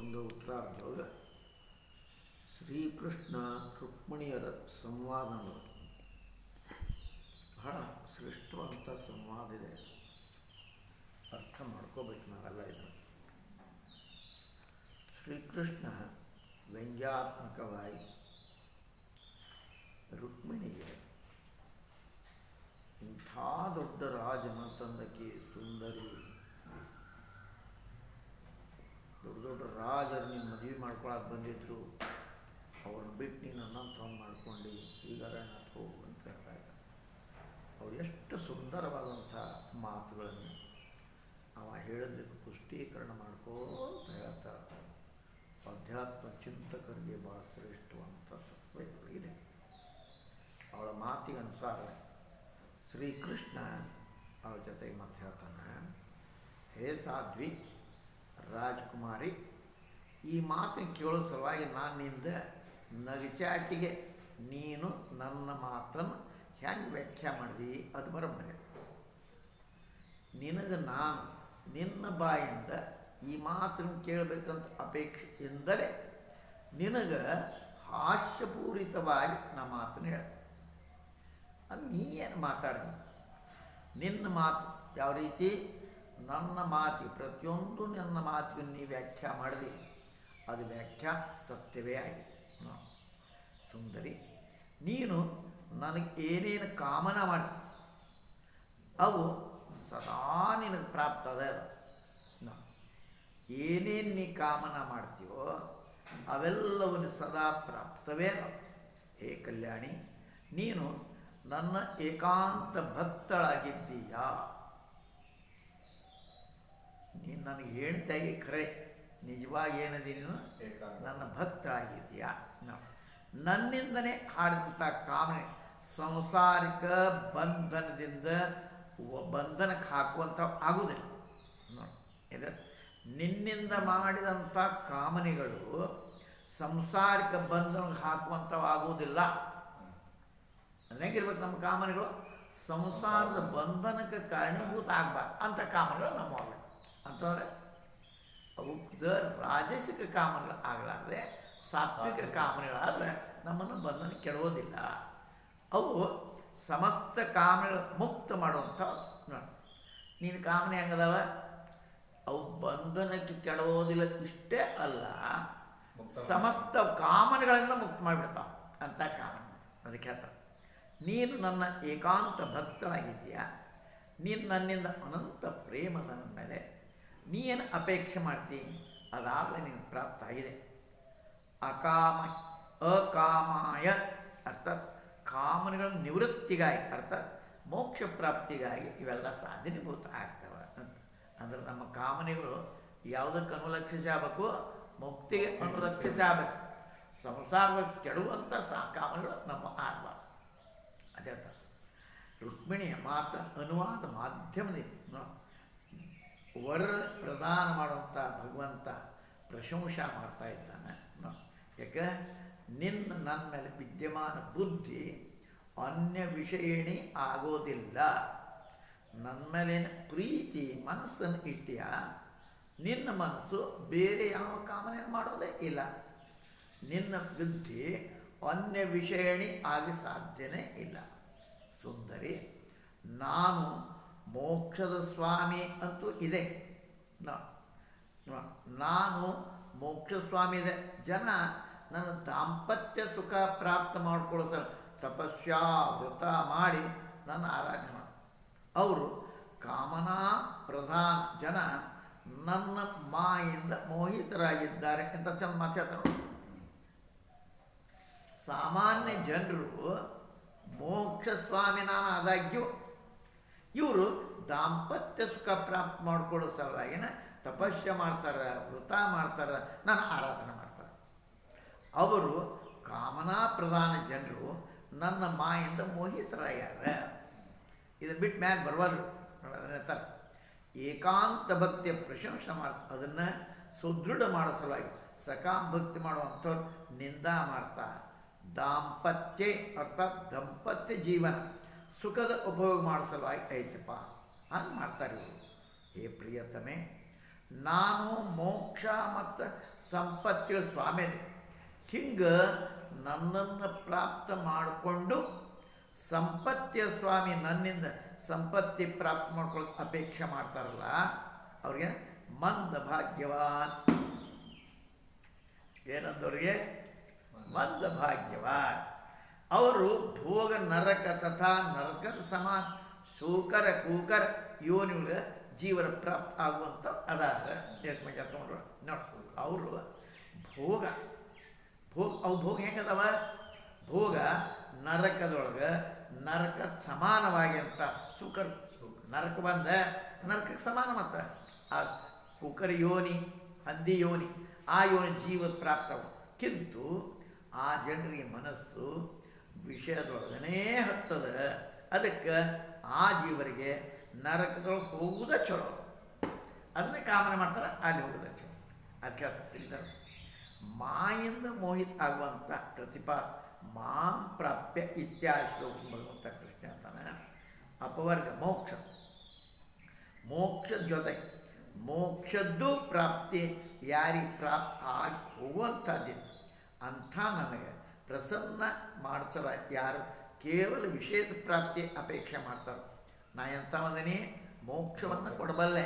ಒಂದು ಉತ್ತರಾರ್ಧದೊಳಗೆ ಶ್ರೀಕೃಷ್ಣ ರುಕ್ಮಿಣಿಯರ ಸಂವಾದ ಬಹಳ ಶ್ರೇಷ್ಠವಂಥ ಸಂವಾದ ಇದೆ. ಅರ್ಥ ಮಾಡ್ಕೋಬೇಕು ನಾವೆಲ್ಲ ಇದನ್ನು. ಶ್ರೀಕೃಷ್ಣ ವ್ಯಂಗ್ಯಾತ್ಮಕವಾಗಿ ರುಕ್ಮಿಣಿಗೆ ಇಂಥ ದೊಡ್ಡ ರಾಜನ ತಂದಕ್ಕೆ ಸುಂದರಿ, ದೊಡ್ಡ ದೊಡ್ಡ ರಾಜರು ನೀನು ಮದುವೆ ಮಾಡ್ಕೊಳಕ್ಕೆ ಬಂದಿದ್ರು, ಅವ್ರನ್ನ ಬಿಟ್ಟು ನೀನು ನನ್ನಂಥವ್ನು ಮಾಡ್ಕೊಂಡು ಈಗಾರ ನಾನು ಹೋಗು ಅಂತ ಹೇಳ್ತಾ ಇದ್ದ. ಅವ್ರು ಎಷ್ಟು ಸುಂದರವಾದಂಥ ಮಾತುಗಳನ್ನು ಅವ ಹೇಳಿದ್ದಕ್ಕೆ ಪುಷ್ಟೀಕರಣ ಮಾಡ್ಕೋತ ಹೇಳ್ತಾ ಅಧ್ಯಾತ್ಮ ಚಿಂತಕರಿಗೆ ಭಾಳ ಶ್ರೇಷ್ಠವಂಥ ತತ್ವ ಇದೆ. ಅವಳ ಮಾತಿಗೆ ಅನುಸಾರ ಶ್ರೀಕೃಷ್ಣ ಅವಳ ಜೊತೆಗೆ ಮತ್ತೆ ಹೇಳ್ತಾನೆ, ಹೇ ಸಾಧ್ವಿ ರಾಜಕುಮಾರಿ, ಈ ಮಾತನ್ನು ಕೇಳೋ ಸಲುವಾಗಿ ನಾನು ನಿಂದ ನಗಚಾಟಿಗೆ ನೀನು ನನ್ನ ಮಾತನ್ನು ಹೆಂಗೆ ವ್ಯಾಖ್ಯಾ ಮಾಡಿದಿ ಅದು ಬರೋಬ್ಬರಿ. ನಿನಗೆ ನಾನು ನಿನ್ನ ಬಾಯಿಂದ ಈ ಮಾತನ್ನು ಕೇಳಬೇಕಂತ ಅಪೇಕ್ಷೆಯಿಂದಲೇ ನಿನಗೆ ಹಾಸ್ಯಪೂರಿತವಾಗಿ ನಾ ಮಾತನ್ನು ಹೇಳ. ಅದು ನೀ ಏನು ಮಾತಾಡ್ದಿ? ನಿನ್ನ ಮಾತು ಯಾವ ರೀತಿ ನನ್ನ ಮಾತಿಗೆ ಪ್ರತಿಯೊಂದು ನನ್ನ ಮಾತಿಗೆ ನೀ ವ್ಯಾಖ್ಯಾ ಮಾಡಿದಿ, ಅದು ವ್ಯಾಖ್ಯಾ ಸತ್ಯವೇ ಆಗಿದೆ. ಸುಂದರಿ, ನೀನು ನನಗೆ ಏನೇನು ಕಾಮನ ಮಾಡ್ತೀನಿ ಅವು ಸದಾ ನಿನಗೆ ಪ್ರಾಪ್ತ ಅದ. ಏನೇನು ನೀ ಕಾಮನ ಮಾಡ್ತೀವೋ ಅವೆಲ್ಲವನ್ನು ಸದಾ ಪ್ರಾಪ್ತವೇ ಅದ. ಹೇ ಕಲ್ಯಾಣಿ, ನೀನು ನನ್ನ ಏಕಾಂತ ಭಕ್ತಳಾಗಿದ್ದೀಯಾ. ನೀನು ನನಗೆ ಹೇಳ್ತಾಗಿ ಖರೆ ನಿಜವಾಗಿ ಏನದಿ, ನೀನು ನನ್ನ ಭಕ್ತಳಾಗಿದ್ದೀಯಾ. ನನ್ನಿಂದನೇ ಹಾಡಿದಂಥ ಕಾಮನೆ ಸಂಸಾರಿಕ ಬಂಧನದಿಂದ ಬಂಧನಕ್ಕೆ ಹಾಕುವಂಥ ಆಗುವುದಿಲ್ಲ. ಇದು ನಿನ್ನಿಂದ ಮಾಡಿದಂಥ ಕಾಮನೆಗಳು ಸಂಸಾರಿಕ ಬಂಧನಕ್ಕೆ ಹಾಕುವಂಥವು ಆಗುವುದಿಲ್ಲ. ಹೆಂಗಿರ್ಬೇಕು ನಮ್ಮ ಕಾಮನೆಗಳು? ಸಂಸಾರದ ಬಂಧನಕ್ಕೆ ಕಾರಣೀಭೂತ ಆಗಬಾರ್ದು ಅಂಥ ಕಾಮನೆಗಳು ನಮ್ಮವೆ ಅಂತಂದರೆ ಅವು ರಾಜಸಿಕ ಕಾಮನೆಗಳು ಆಗಲಾರದೆ ಸಾತ್ವಿಕ ಕಾಮನೆಗಳಾದರೆ ನಮ್ಮನ್ನು ಬಂಧನ ಕೆಡೋದಿಲ್ಲ. ಅವು ಸಮಸ್ತ ಕಾಮನೆಗಳು ಮುಕ್ತ ಮಾಡುವಂಥವು. ನೀನು ಕಾಮನೆ ಹೆಂಗದವ? ಅವು ಬಂಧನಕ್ಕೆ ಕೆಡೋದಿಲ್ಲ. ಇಷ್ಟೇ ಅಲ್ಲ, ಸಮಸ್ತ ಕಾಮನೆಗಳಿಂದ ಮುಕ್ತ ಮಾಡಿಬಿಡ್ತಾವೆ ಅಂಥ ಕಾಮನೆ. ಅದಕ್ಕೆ ಹೇಳ್ತಾರೆ, ನೀನು ನನ್ನ ಏಕಾಂತ ಭಕ್ತಳಾಗಿದ್ದೀಯಾ. ನೀನು ನನ್ನಿಂದ ಅನಂತ ಪ್ರೇಮದ ನನ್ನ ಮೇಲೆ ನೀ ಏನು ಅಪೇಕ್ಷೆ ಮಾಡ್ತೀನಿ ಅದಾಗಲೇ ನೀನು ಪ್ರಾಪ್ತ ಆಗಿದೆ. ಅಕಾಮಾಯ ಅರ್ಥಾತ್ ಕಾಮನೆಗಳ ನಿವೃತ್ತಿಗಾಗಿ, ಅರ್ಥಾತ್ ಮೋಕ್ಷ ಪ್ರಾಪ್ತಿಗಾಗಿ ಇವೆಲ್ಲ ಸಾಧನೀಭೂತ ಆಗ್ತವೆ ಅಂತ. ಅಂದರೆ ನಮ್ಮ ಕಾಮನೆಗಳು ಯಾವುದಕ್ಕೆ ಅನುಲಕ್ಷಿಸಬೇಕು? ಮುಕ್ತಿಗೆ ಅನುಲಕ್ಷಿಸಬೇಕು. ಸಂಸಾರದಲ್ಲಿ ಕೆಡುವಂಥ ಕಾಮನೆಗಳು ನಮ್ಮ ಆಗಬಾರ್ದು. ಅದೇ ಥರ ರುಕ್ಮಿಣಿಯ ಮಾತು ಅನುವಾದ ಮಾಧ್ಯಮದಿಂದ ವರ ಪ್ರದಾನ ಮಾಡುವಂಥ ಭಗವಂತ ಪ್ರಶಂಸಾ ಮಾಡ್ತಾ ಇದ್ದಾನೆ. ಯಾಕೆ? ನನ್ನ ಮೇಲೆ ವಿದ್ಯಮಾನ ಬುದ್ಧಿ ಅನ್ಯ ವಿಷಯಣಿ ಆಗೋದಿಲ್ಲ. ನನ್ನ ಮೇಲಿನ ಪ್ರೀತಿ ಮನಸ್ಸನ್ನು ಇಟ್ಟಿಯ ನಿನ್ನ ಮನಸ್ಸು ಬೇರೆ ಯಾವ ಕಾಮನೆ ಮಾಡೋದೇ ಇಲ್ಲ. ನಿನ್ನ ಬುದ್ಧಿ ಅನ್ಯ ವಿಷಯಣಿ ಆಗಿ ಸಾಧ್ಯನೇ ಇಲ್ಲ. ಸುಂದರಿ, ನಾನು ಮೋಕ್ಷದ ಸ್ವಾಮಿ ಅಂತೂ ಇದೆ. ನಾನು ಮೋಕ್ಷ ಸ್ವಾಮಿ ಇದೆ. ಜನ ನನ್ನ ದಾಂಪತ್ಯ ಸುಖ ಪ್ರಾಪ್ತ ಮಾಡಿಕೊಳ್ಳೋ ಸಲ ತಪಸ್ಯಾ ವ್ರತ ಮಾಡಿ ನನ್ನ ಆರಾಧನೆ ಮಾಡಿ, ಅವರು ಕಾಮನಾ ಪ್ರಧಾನ ಜನ ನನ್ನ ಮಾಯಿಂದ ಮೋಹಿತರಾಗಿದ್ದಾರೆ ಅಂತ ಚೆಂದ ಮಾತಾಡ್ತಾರೆ. ಸಾಮಾನ್ಯ ಜನರು ಮೋಕ್ಷ ಸ್ವಾಮಿ ನಾನು ಆದಾಗ್ಯೂ ಇವರು ದಾಂಪತ್ಯ ಸುಖ ಪ್ರಾಪ್ತ ಮಾಡಿಕೊಳ್ಳೋ ಸಲುವಾಗಿನ ತಪಸ್ಯ ಮಾಡ್ತಾರೆ, ವ್ರತ ಮಾಡ್ತಾರೆ, ನಾನು ಆರಾಧನೆ ಮಾಡ್ತಾರೆ. ಅವರು ಕಾಮನಾ ಪ್ರಧಾನ ಜನರು ನನ್ನ ಮಾಯಿಂದ ಮೋಹಿತರಾಗ್ಯಾರ. ಇದನ್ನು ಬಿಟ್ಟು ಮ್ಯಾಗ ಬರವಲ್ರು. ಅದನ್ನ ಏಕಾಂತ ಭಕ್ತಿಯ ಪ್ರಶಂಸೆ ಮಾಡ್ತಾರೆ. ಅದನ್ನು ಸುದೃಢ ಮಾಡೋ ಸಲುವಾಗಿ ಸಕಾಂ ಭಕ್ತಿ ಮಾಡುವಂಥವ್ರು ನಿಂದಾ ಮಾಡ್ತಾ ದಾಂಪತ್ಯ ಅರ್ಥಾತ್ ದಾಂಪತ್ಯ ಜೀವನ ಸುಖದ ಉಪಯೋಗ ಮಾಡೋ ಸಲುವಾಗಿ ಐತಪ್ಪ ಹಂಗೆ ಮಾಡ್ತಾರೆ ಇವರು. ಹೇ ಪ್ರಿಯತಮೆ, ನಾನು ಮೋಕ್ಷ ಮತ್ತು ಸಂಪತ್ತಿನ ಸ್ವಾಮಿ ಹಿಂಗೆ ನನ್ನನ್ನು ಪ್ರಾಪ್ತ ಮಾಡಿಕೊಂಡು ಸಂಪತ್ತಿಯ ಸ್ವಾಮಿ ನನ್ನಿಂದ ಸಂಪತ್ತಿ ಪ್ರಾಪ್ತ ಮಾಡ್ಕೊಳ್ಳೋಕೆ ಅಪೇಕ್ಷೆ ಮಾಡ್ತಾರಲ್ಲ ಅವ್ರಿಗೆ ಮಂದ ಭಾಗ್ಯವಾನ್. ಏನಂದವ್ರಿಗೆ ಮಂದ ಭಾಗ್ಯವಾನ್. ಅವರು ಭೋಗ ನರಕ ತಥಾ ನರಕದ ಸಮಾನ ಶೂಕರ ಕೂಕರ ಯೋನಿಗೆ ಜೀವನ ಪ್ರಾಪ್ತ ಆಗುವಂಥ ಅದಾರ. ಎಷ್ಟು ಮಂದಿ ತಗೊಂಡ್ರು ನೋಡ್ರು ಅವರು ಭೋಗ ಅವು ಭೋಗ ಹೆಂಗದವ? ಭೋಗ ನರಕದೊಳಗೆ ನರಕ ಸಮಾನವಾಗಿ ಅಂತ ಸುಕರ್ ನರಕ ಬಂದ ನರಕಕ್ಕೆ ಸಮಾನ ಮತ್ತು ಆ ಕುಕರ್ ಯೋನಿ ಹಂದಿ ಯೋನಿ ಆ ಯೋನಿ ಜೀವ ಪ್ರಾಪ್ತವ. ಕಿಂತು ಆ ಜನರಿಗೆ ಮನಸ್ಸು ವಿಷಯದೊಳಗನೇ ಹತ್ತದ. ಅದಕ್ಕೆ ಆ ಜೀವರಿಗೆ ನರಕದೊಳಗೆ ಹೋಗುವುದ ಚಲೋ, ಅದನ್ನೇ ಕಾಮನೆ ಮಾಡ್ತಾರೆ, ಅಲ್ಲಿ ಹೋಗೋದ ಚಲೋ. ಅದಕ್ಕೆ ಅದು ತಿಳಿದಾರೆ ಮಾಯಿಂದ ಮೋಹಿತ ಆಗುವಂಥ ಪ್ರತಿಪಾ ಮಾಂ ಪ್ರಾಪ್ಯ ಇತ್ಯಾದಿ ಶ್ಲೋಕ ಭಗವಂತ ಕೃಷ್ಣ ಅಂತಾನೆ. ಅಪವರ್ಗ ಮೋಕ್ಷದ ಜೊತೆ ಮೋಕ್ಷದ್ದು ಪ್ರಾಪ್ತಿ ಯಾರಿಗೆ ಪ್ರಾಪ್ತ ಆಗಿ ಹೋಗುವಂಥದ್ದಿಲ್ಲ ಅಂಥ ನನಗೆ ಪ್ರಸನ್ನ ಮಾಡ್ಸಲ್ಲ ಯಾರು ಕೇವಲ ವಿಷಯದ ಪ್ರಾಪ್ತಿ ಅಪೇಕ್ಷೆ ಮಾಡ್ತಾರೆ. ನಾ ಎಂಥವನೇ ಮೋಕ್ಷವನ್ನು ಕೊಡಬಲ್ಲೆ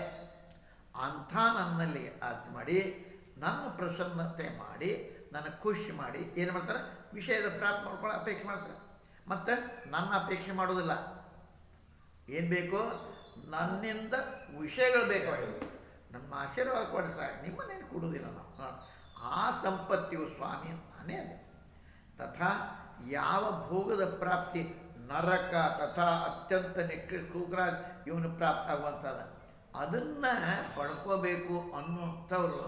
ಅಂಥ ನನ್ನಲ್ಲಿ ಅರ್ಥ ಮಾಡಿ ನನ್ನ ಪ್ರಸನ್ನತೆ ಮಾಡಿ ನನ್ನ ಖುಷಿ ಮಾಡಿ ಏನು ಮಾಡ್ತಾರೆ? ವಿಷಯದ ಪ್ರಾಪ್ತಿ ಮಾಡ್ಕೊಳ್ಳೋ ಅಪೇಕ್ಷೆ ಮಾಡ್ತಾರೆ. ಮತ್ತು ನನ್ನ ಅಪೇಕ್ಷೆ ಮಾಡೋದಿಲ್ಲ. ಏನು ಬೇಕು? ನನ್ನಿಂದ ವಿಷಯಗಳು ಬೇಕು. ನಮ್ಮ ಆಶೀರ್ವಾದ ಕೊಡಿ ಸಾಕು, ನಿಮ್ಮನ್ನೇನು ಕೊಡುವುದಿಲ್ಲ ನಾವು. ಆ ಸಂಪತ್ತಿಯು ಸ್ವಾಮಿ ನಾನೇ ಅದೇ. ತಥಾ ಯಾವ ಭೋಗದ ಪ್ರಾಪ್ತಿ ನರಕ ತಥಾ ಅತ್ಯಂತ ಕ್ರೂರ ಇವನು ಪ್ರಾಪ್ತ ಆಗುವಂಥದ್ದು ಅದನ್ನು ಪಡ್ಕೋಬೇಕು ಅನ್ನುವಂಥವ್ರು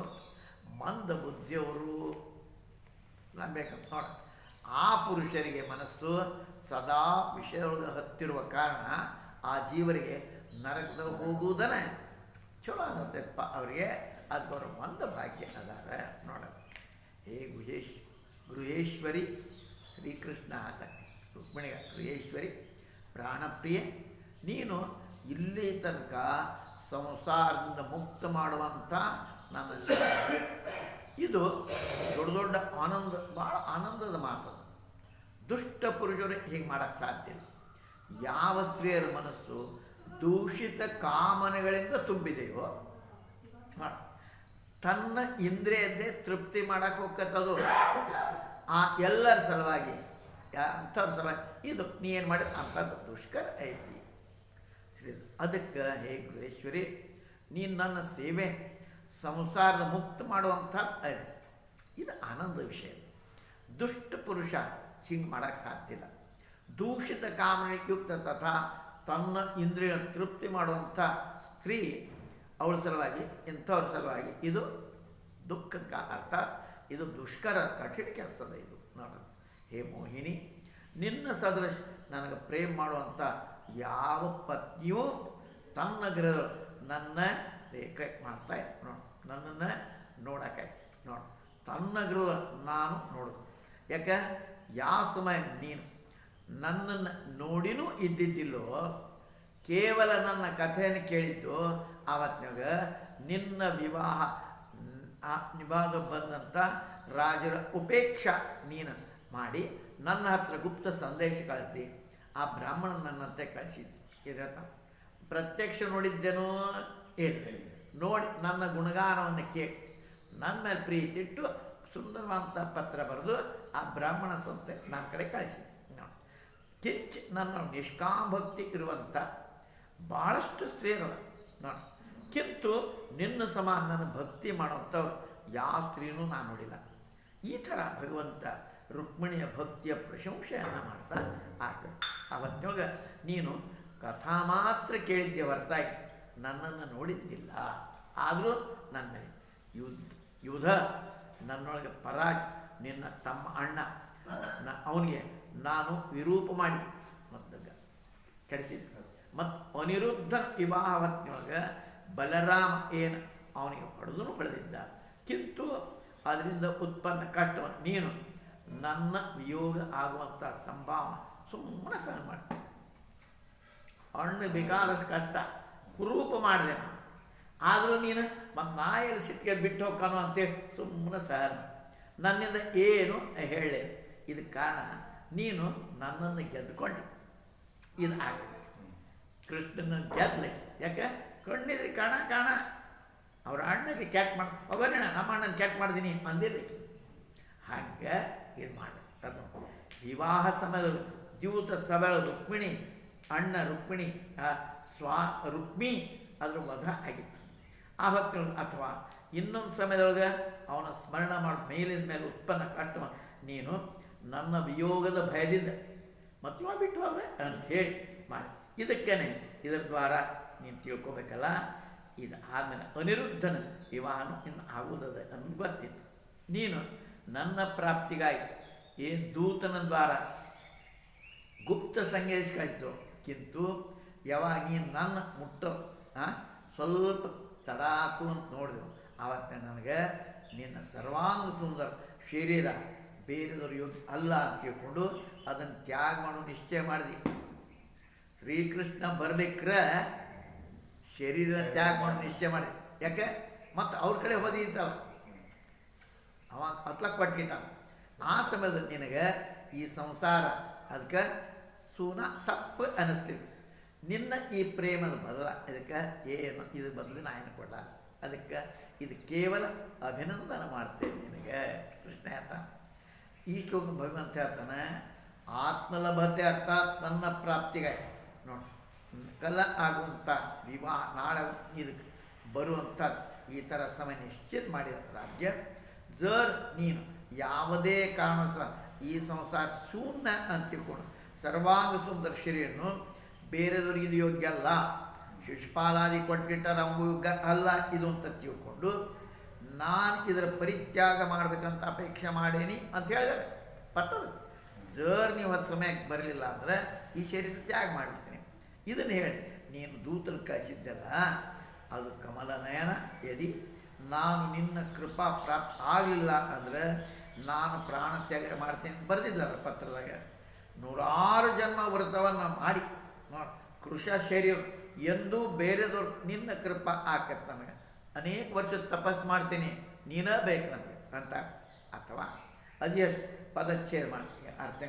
ಮಂದ ಬುದ್ಧಿಯವರು ಬೇಕಂತ ನೋಡ. ಆ ಪುರುಷರಿಗೆ ಮನಸ್ಸು ಸದಾ ವಿಷಯದೊಳಗೆ ಹತ್ತಿರುವ ಕಾರಣ ಆ ಜೀವರಿಗೆ ನರಕದಲ್ಲಿ ಹೋಗುವುದನ್ನೇ ಚಲೋ ಅನ್ನಿಸ್ತೈತಪ್ಪ ಅವರಿಗೆ. ಅದಕ್ಕೆ ಅವರು ಮಂದ ಭಾಗ್ಯ ಅದಾರ ನೋಡ. ಹೇ ಗೃಹೇಶ್ವರಿ ಶ್ರೀಕೃಷ್ಣ ಅಂತ ರುಕ್ಮಿಣಿಗೆ ಗೃಹೇಶ್ವರಿ ಪ್ರಾಣಪ್ರಿಯ, ನೀನು ಇಲ್ಲಿ ತನಕ ಸಂಸಾರದಿಂದ ಮುಕ್ತ ಮಾಡುವಂಥ ನನ್ನ ಇದು ದೊಡ್ಡ ದೊಡ್ಡ ಆನಂದ, ಭಾಳ ಆನಂದದ ಮಾತು. ದುಷ್ಟ ಪುರುಷರು ಹೀಗೆ ಮಾಡೋಕ್ಕೆ ಸಾಧ್ಯ ಇಲ್ಲ. ಯಾವ ಸ್ತ್ರೀಯರ ಮನಸ್ಸು ದೂಷಿತ ಕಾಮನೆಗಳಿಂದ ತುಂಬಿದೆಯೋ ತನ್ನ ಇಂದ್ರಿಯದ್ದೇ ತೃಪ್ತಿ ಮಾಡೋಕ್ಕೆ ಹೋಗ್ತದೋ ಆ ಎಲ್ಲರ ಸಲುವಾಗಿ ಅಂಥವ್ರ ಸಲುವಾಗಿ ಇದು ನೀ ಏನು ಮಾಡಿದ್ರೆ ಅಂಥದ್ದು ದುಷ್ಕರ ಐತಿ. ಅದಕ್ಕೆ ಹೇ ಗೃಹೇಶ್ವರಿ ನೀನು ನನ್ನ ಸೇವೆ ಸಂಸಾರದ ಮುಕ್ತ ಮಾಡುವಂಥ ಇದೆ. ಇದು ಆನಂದ ವಿಷಯ. ದುಷ್ಟ ಪುರುಷ ಹಿಂಗೆ ಮಾಡೋಕ್ಕೆ ಸಾಧ್ಯ ಇಲ್ಲ. ದೂಷಿತ ಕಾಮನೆಯುಕ್ತ ತಥಾ ತನ್ನ ಇಂದ್ರಿಯ ತೃಪ್ತಿ ಮಾಡುವಂಥ ಸ್ತ್ರೀ ಅವಳ ಸಲುವಾಗಿ ಇಂಥವ್ರ ಸಲುವಾಗಿ ಇದು ದುಃಖದ ಅರ್ಥಾತ್ ಇದು ದುಷ್ಕರ ಕಠಿಣ ಕೆಲಸದ ಇದು ನೋಡೋದು. ಹೇ ಮೋಹಿನಿ, ನಿನ್ನ ಸದೃಶ ನನಗೆ ಪ್ರೇಮ ಮಾಡುವಂಥ ಯಾವ ಪತ್ನಿಯೂ ತನ್ನ ಗೃಹ ನನ್ನ ರೇಖ ಮಾಡ್ತಾ ನೋಡು, ನನ್ನನ್ನು ನೋಡೋಕ್ಕಾಯ್ತು ನೋಡು, ತನ್ನ ಗೃಹ ನಾನು ನೋಡೋದು. ಯಾಕೆ ಯಾವ ಸಮಯ ನೀನು ನನ್ನನ್ನು ನೋಡಿನೂ ಇದ್ದಿದ್ದಿಲ್ಲೋ, ಕೇವಲ ನನ್ನ ಕಥೆಯನ್ನು ಕೇಳಿದ್ದು ಆವತ್ತಿನಾಗ ನಿನ್ನ ವಿವಾಹ ಬಂದಂಥ ರಾಜರ ಉಪೇಕ್ಷಾ ನೀನು ಮಾಡಿ ನನ್ನ ಹತ್ರ ಗುಪ್ತ ಸಂದೇಶ ಕಳಿಸಿ ಆ ಬ್ರಾಹ್ಮಣ ನನ್ನಂತೆ ಕಳಿಸಿದ್ದು. ಇದರತ್ತ ಪ್ರತ್ಯಕ್ಷ ನೋಡಿದ್ದೇನೋ ಏನು ನೋಡಿ ನನ್ನ ಗುಣಗಾನವನ್ನು ಕೇಳಿ ನನ್ನ ಮೇಲೆ ಪ್ರೀತಿ ಇಟ್ಟು ಸುಂದರವಾದಂಥ ಪತ್ರ ಬರೆದು ಆ ಬ್ರಾಹ್ಮಣ ಸಂತೆ ನನ್ನ ಕಡೆ ಕಳಿಸಿದ್ದೆ. ಕಿಂಚ ನನ್ನ ನಿಷ್ಕಾಮಭಕ್ತಿ ಇರುವಂಥ ಭಾಳಷ್ಟು ಸ್ತ್ರೀಯರು ನೋಡಿ, ಕಿಂತು ನಿನ್ನ ಸಮಾನ ನನ್ನ ಭಕ್ತಿ ಮಾಡುವಂಥವ್ರು ಯಾವ ಸ್ತ್ರೀನೂ ನಾನು ನೋಡಿಲ್ಲ. ಈ ಥರ ಭಗವಂತ ರುಕ್ಮಿಣಿಯ ಭಕ್ತಿಯ ಪ್ರಶಂಸೆಯನ್ನು ಮಾಡ್ತಾ ಆಗ್ತದೆ. ಅವತ್ತೊಳಗೆ ನೀನು ಕಥಾ ಮಾತ್ರ ಕೇಳಿದ್ದೆ ಹೊರತಾಗಿ ನನ್ನನ್ನು ನೋಡಿದ್ದಿಲ್ಲ. ಆದರೂ ನನ್ನ ಯುಧ ನನ್ನೊಳಗೆ ಪರಾಗಿ ನಿನ್ನ ತಮ್ಮ ಅಣ್ಣ ಅವನಿಗೆ ನಾನು ವಿರೂಪ ಮಾಡಿ ಮತ್ತು ಕೆಡಿಸಿದ್ದೆ. ಮತ್ತು ಅನಿರುದ್ಧ ವಿವಾಹವತ್ನೊಳಗೆ ಬಲರಾಮ ಏನು ಅವನಿಗೆ ಹೊಡೆದಿದ್ದ. ಕಿಂತು ಅದರಿಂದ ಉತ್ಪನ್ನ ಕಷ್ಟವನ್ನು ನೀನು ನನ್ನ ವಿಯೋಗ ಆಗುವಂಥ ಸಂಭಾವನೆ ಸುಮ್ಮನೆ ಸಹನ ಮಾಡ್ತೀನಿ. ಅಣ್ಣ ಬೇಕಾದಷ್ಟು ಕಷ್ಟ ಕುರೂಪ ಮಾಡಿದೆ ನಾನು. ಆದರೂ ನೀನು ಮತ್ತು ನಾ ಎಲ್ಲಿ ಸಿಟ್ಟಿಗೆ ಬಿಟ್ಟು ಹೋಗ್ಕಾನು ಅಂತೇಳಿ ಸುಮ್ಮನೆ ಸಹನ ನನ್ನಿಂದ ಏನು ಹೇಳಿ. ಇದಕ್ಕೆ ಕಾರಣ ನೀನು ನನ್ನನ್ನು ಗೆದ್ದುಕೊಂಡು ಇದು ಆಗುತ್ತೆ. ಕೃಷ್ಣನ ಗೆದ್ದಲಿಕ್ಕೆ ಯಾಕೆ ಕಣ್ಣಿದ್ರೆ ಕಾಣ ಅವ್ರ ಅಣ್ಣಗೆ ಕ್ಯಾಟ್ ಮಾಡಿ ಹೋಗೋಣ ನಮ್ಮ ಅಣ್ಣನ ಕ್ಯಾಟ್ ಮಾಡಿದೀನಿ ಅಂದಿರಲಿಕ್ಕೆ ಹಾಗೆ ಇದು ಮಾಡಿ ಅದು ವಿವಾಹ ಸಮಯದಲ್ಲಿ ದ್ಯೂತ ಸಭೆಯ ರುಕ್ಮಿಣಿ ಅಣ್ಣ ರುಕ್ಮಿಣಿ ರುಕ್ಮಿ ಅದ್ರ ವಧ ಆಗಿತ್ತು. ಆ ಭಕ್ತರು ಅಥವಾ ಇನ್ನೊಂದು ಸಮಯದೊಳಗೆ ಅವನ ಸ್ಮರಣ ಮಾಡಿ ಮೇಲಿನ ಮೇಲೆ ಉತ್ಪನ್ನ ಕಷ್ಟ ನೀನು ನನ್ನ ವಿಯೋಗದ ಭಯದಿಂದ ಮತ್ತು ಇವಾಗ ಬಿಟ್ಟು ಹೋದ್ರೆ ಅಂಥೇಳಿ ಮಾಡಿ. ಇದಕ್ಕೇನೆ ಇದರ ದ್ವಾರ ನೀನು ತಿಳ್ಕೊಬೇಕಲ್ಲ. ಇದು ಆದಮೇಲೆ ಅನಿರುದ್ಧನ ವಿವಾಹನೂ ಇನ್ನು ಆಗುವುದದ ಅನ್ನೋದು ಗೊತ್ತಿತ್ತು. ನೀನು ನನ್ನ ಪ್ರಾಪ್ತಿಗಾಗಿ ಏನು ದೂತನ ದ್ವಾರ ಗುಪ್ತ ಸಂದೇಶ ಕಳಿಸಿತು. ಕಿಂತು ಯಾವಾಗ ನೀನು ನನ್ನ ಮುಟ್ಟೋ ಸ್ವಲ್ಪ ತಡಾತು ಅಂತ ನೋಡಿದೆವು ಆವತ್ತೇ ನನಗೆ ನಿನ್ನ ಸರ್ವಾಂಗ ಸುಂದರ ಶರೀರ ಬೇರೆದವ್ರ ಯೋಗ್ಯ ಅಲ್ಲ ಅಂತ ತಿಳ್ಕೊಂಡು ಅದನ್ನು ತ್ಯಾಗ ಮಾಡೋ ನಿಶ್ಚಯ ಮಾಡಿದೆ. ಶ್ರೀಕೃಷ್ಣ ಬರಲಿಕ್ರೆ ಶರೀರ ತ್ಯಾಗ ಮಾಡೋ ನಿಶ್ಚಯ ಮಾಡಿದೆ. ಯಾಕೆ ಮತ್ತು ಅವ್ರ ಕಡೆ ಹೋದಿತ್ತಲ್ಲ ಅವ ಹತ್ಲಕ್ಕೆ ಕೊಟ್ಟಿಟ್ಟ. ಆ ಸಮಯದಲ್ಲಿ ನಿನಗೆ ಈ ಸಂಸಾರ ಅದಕ್ಕೆ ಸಪ್ಪು ಅನ್ನಿಸ್ತಿತ್ತು. ನಿನ್ನ ಈ ಪ್ರೇಮದ ಬದಲ ಇದಕ್ಕೆ ಏನು ಇದು ಬದಲು ನಾ ಏನು ಕೊಡಲ್ಲ. ಅದಕ್ಕೆ ಇದು ಕೇವಲ ಅಭಿನಂದನೆ ಮಾಡ್ತೇನೆ ನಿನಗೆ ಕೃಷ್ಣ ಹೇಳ್ತಾನೆ. ಈ ಶ್ಲೋಕ ಭಗವಂತ ಹೇಳ್ತಾನೆ ಆತ್ಮಲಭತೆ ಅರ್ಥಾತ್ ನನ್ನ ಪ್ರಾಪ್ತಿಗೆ ನೋಡಿ ಕಲ ಆಗುವಂಥ ವಿವಾಹ ನಾಳೆ ಇದಕ್ಕೆ ಬರುವಂಥದ್ದು ಈ ಥರ ಸಮಯ ನಿಶ್ಚಿತ ಮಾಡಿದ ರಾಜ್ಯ ಜರ್ ನೀನು ಯಾವುದೇ ಕಾರಣ ಸಹ ಈ ಸಂಸಾರ ಶೂನ್ಯ ಅಂತ ತಿಳ್ಕೊಂಡು ಸರ್ವಾಂಗ ಸುಂದರ ಶರೀರನು ಬೇರೆದವ್ರಿಗೆ ಇದು ಯೋಗ್ಯ ಅಲ್ಲ, ಶಿಶುಪಾಲಾದಿ ಕೊಟ್ಟಿಟ್ಟ ನಮಗೂ ಯೋಗ್ಯ ಅಲ್ಲ ಇದು ಅಂತ ತಿಳ್ಕೊಂಡು ನಾನು ಇದರ ಪರಿತ್ಯಾಗ ಮಾಡಬೇಕಂತ ಅಪೇಕ್ಷೆ ಮಾಡೇನಿ ಅಂತ ಹೇಳಿದ್ದಾರೆ ಪಟ್ಟದ. ಜರ್ ನೀವು ಹತ್ತು ಸಮಯಕ್ಕೆ ಬರಲಿಲ್ಲ ಅಂದರೆ ಈ ಶರೀರ ತ್ಯಾಗ ಮಾಡಿರ್ತೀನಿ. ಇದನ್ನು ಹೇಳಿ ನೀನು ದೂತರು ಕಳಿಸಿದ್ದೆಲ್ಲ ಅದು ಕಮಲನಯನ ಯದಿ ನಾನು ನಿನ್ನ ಕೃಪಾ ಪ್ರಾಪ್ತ ಆಗಲಿಲ್ಲ ಅಂದರೆ ನಾನು ಪ್ರಾಣ ತ್ಯಾಗ ಮಾಡ್ತೀನಿ ಬರೆದಿದ್ದಾರೆ ಪತ್ರದಾಗ. 100 ಜನ್ಮ ವ್ರತವನ್ನು ಮಾಡಿ ನೋಡಿ ಕೃಷ ಶರೀರ ಎಂದೂ ಬೇರೆದವ್ರು ನಿನ್ನ ಕೃಪಾ ಆಕತ್ತೆ ನನಗೆ. ಅನೇಕ ವರ್ಷ ತಪಸ್ಸು ಮಾಡ್ತೀನಿ ನೀನೇ ಬೇಕು ನನಗೆ ಅಂತ. ಅಥವಾ ಅದೇ ಪದಚ್ಛೇದ ಮಾಡ್ತೀನಿ ಅರ್ಥ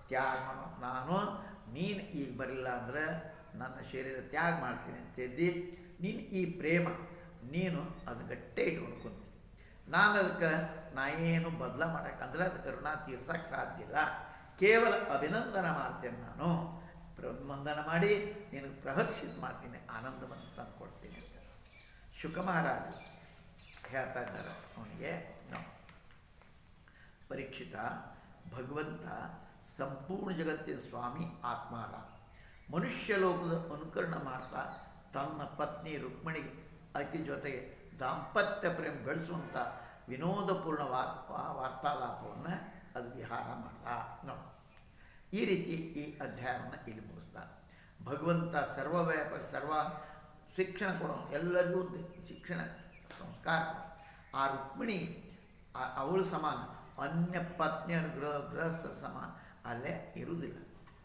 ತ್ಯಾಗ ಮಾಡೋ ನಾನು ನೀನು ಈಗ ಬರಲಿಲ್ಲ ಅಂದರೆ ನನ್ನ ಶರೀರ ತ್ಯಾಗ ಮಾಡ್ತೀನಿ ಅಂತಿದ್ದಿ. ನೀನು ಈ ಪ್ರೇಮ ನೀನು ಅದು ಗಟ್ಟೆ ಇಟ್ಕೊಂಡು ಕುಂತಿ. ನಾನು ಅದಕ್ಕೆ ನಾ ಏನು ಬದಲ ಮಾಡೋಕ್ಕಂದ್ರೆ ಅದು ಕರುಣಾ ತೀರ್ಸೋಕ್ಕೆ ಸಾಧ್ಯ ಇಲ್ಲ. ಕೇವಲ ಅಭಿನಂದನೆ ಮಾಡ್ತೇನೆ ನಾನು. ಪ್ರವಂದನ ಮಾಡಿ ನಿನಗೆ ಪ್ರಹರ್ಷಿತ ಮಾಡ್ತೀನಿ, ಆನಂದವನ್ನು ತಂದು ಕೊಡ್ತೀನಿ ಅಂತ ಶುಕ ಮಹಾರಾಜ ಹೇಳ್ತಾ ಇದ್ದಾರೆ ಅವನಿಗೆ. ಪರೀಕ್ಷಿತ ಭಗವಂತ ಸಂಪೂರ್ಣ ಜಗತ್ತಿನ ಸ್ವಾಮಿ ಆತ್ಮಾರ ಮನುಷ್ಯ ಲೋಕದ ಅನುಕರಣ ಮಾಡ್ತಾ ತನ್ನ ಪತ್ನಿ ರುಕ್ಮಿಣಿಗೆ ಆಕೆ ಜೊತೆಗೆ ದಾಂಪತ್ಯ ಪ್ರೇಮ ಬೆಳೆಸುವಂಥ ವಿನೋದಪೂರ್ಣ ವಾರ್ತಾಲಾಪವನ್ನು ಅದು ವಿಹಾರ ಮಾಡ್ದ. ನೋಡಿ ಈ ರೀತಿ ಈ ಅಧ್ಯಾಯವನ್ನು ಇಲ್ಲಿ ಮುಗಿಸ್ತಾನೆ. ಭಗವಂತ ಸರ್ವವ್ಯಾಪಕ ಸರ್ವ ಶಿಕ್ಷಣ ಕೊಡೋ ಎಲ್ಲರಿಗೂ ಶಿಕ್ಷಣ ಸಂಸ್ಕಾರ. ಆ ರುಕ್ಮಿಣಿ ಅವಳು ಸಮಾನ, ಅನ್ಯ ಪತ್ನಿಯರು ಗೃಹಸ್ಥ ಸಮಾನ ಅಲ್ಲೇ ಇರುವುದಿಲ್ಲ.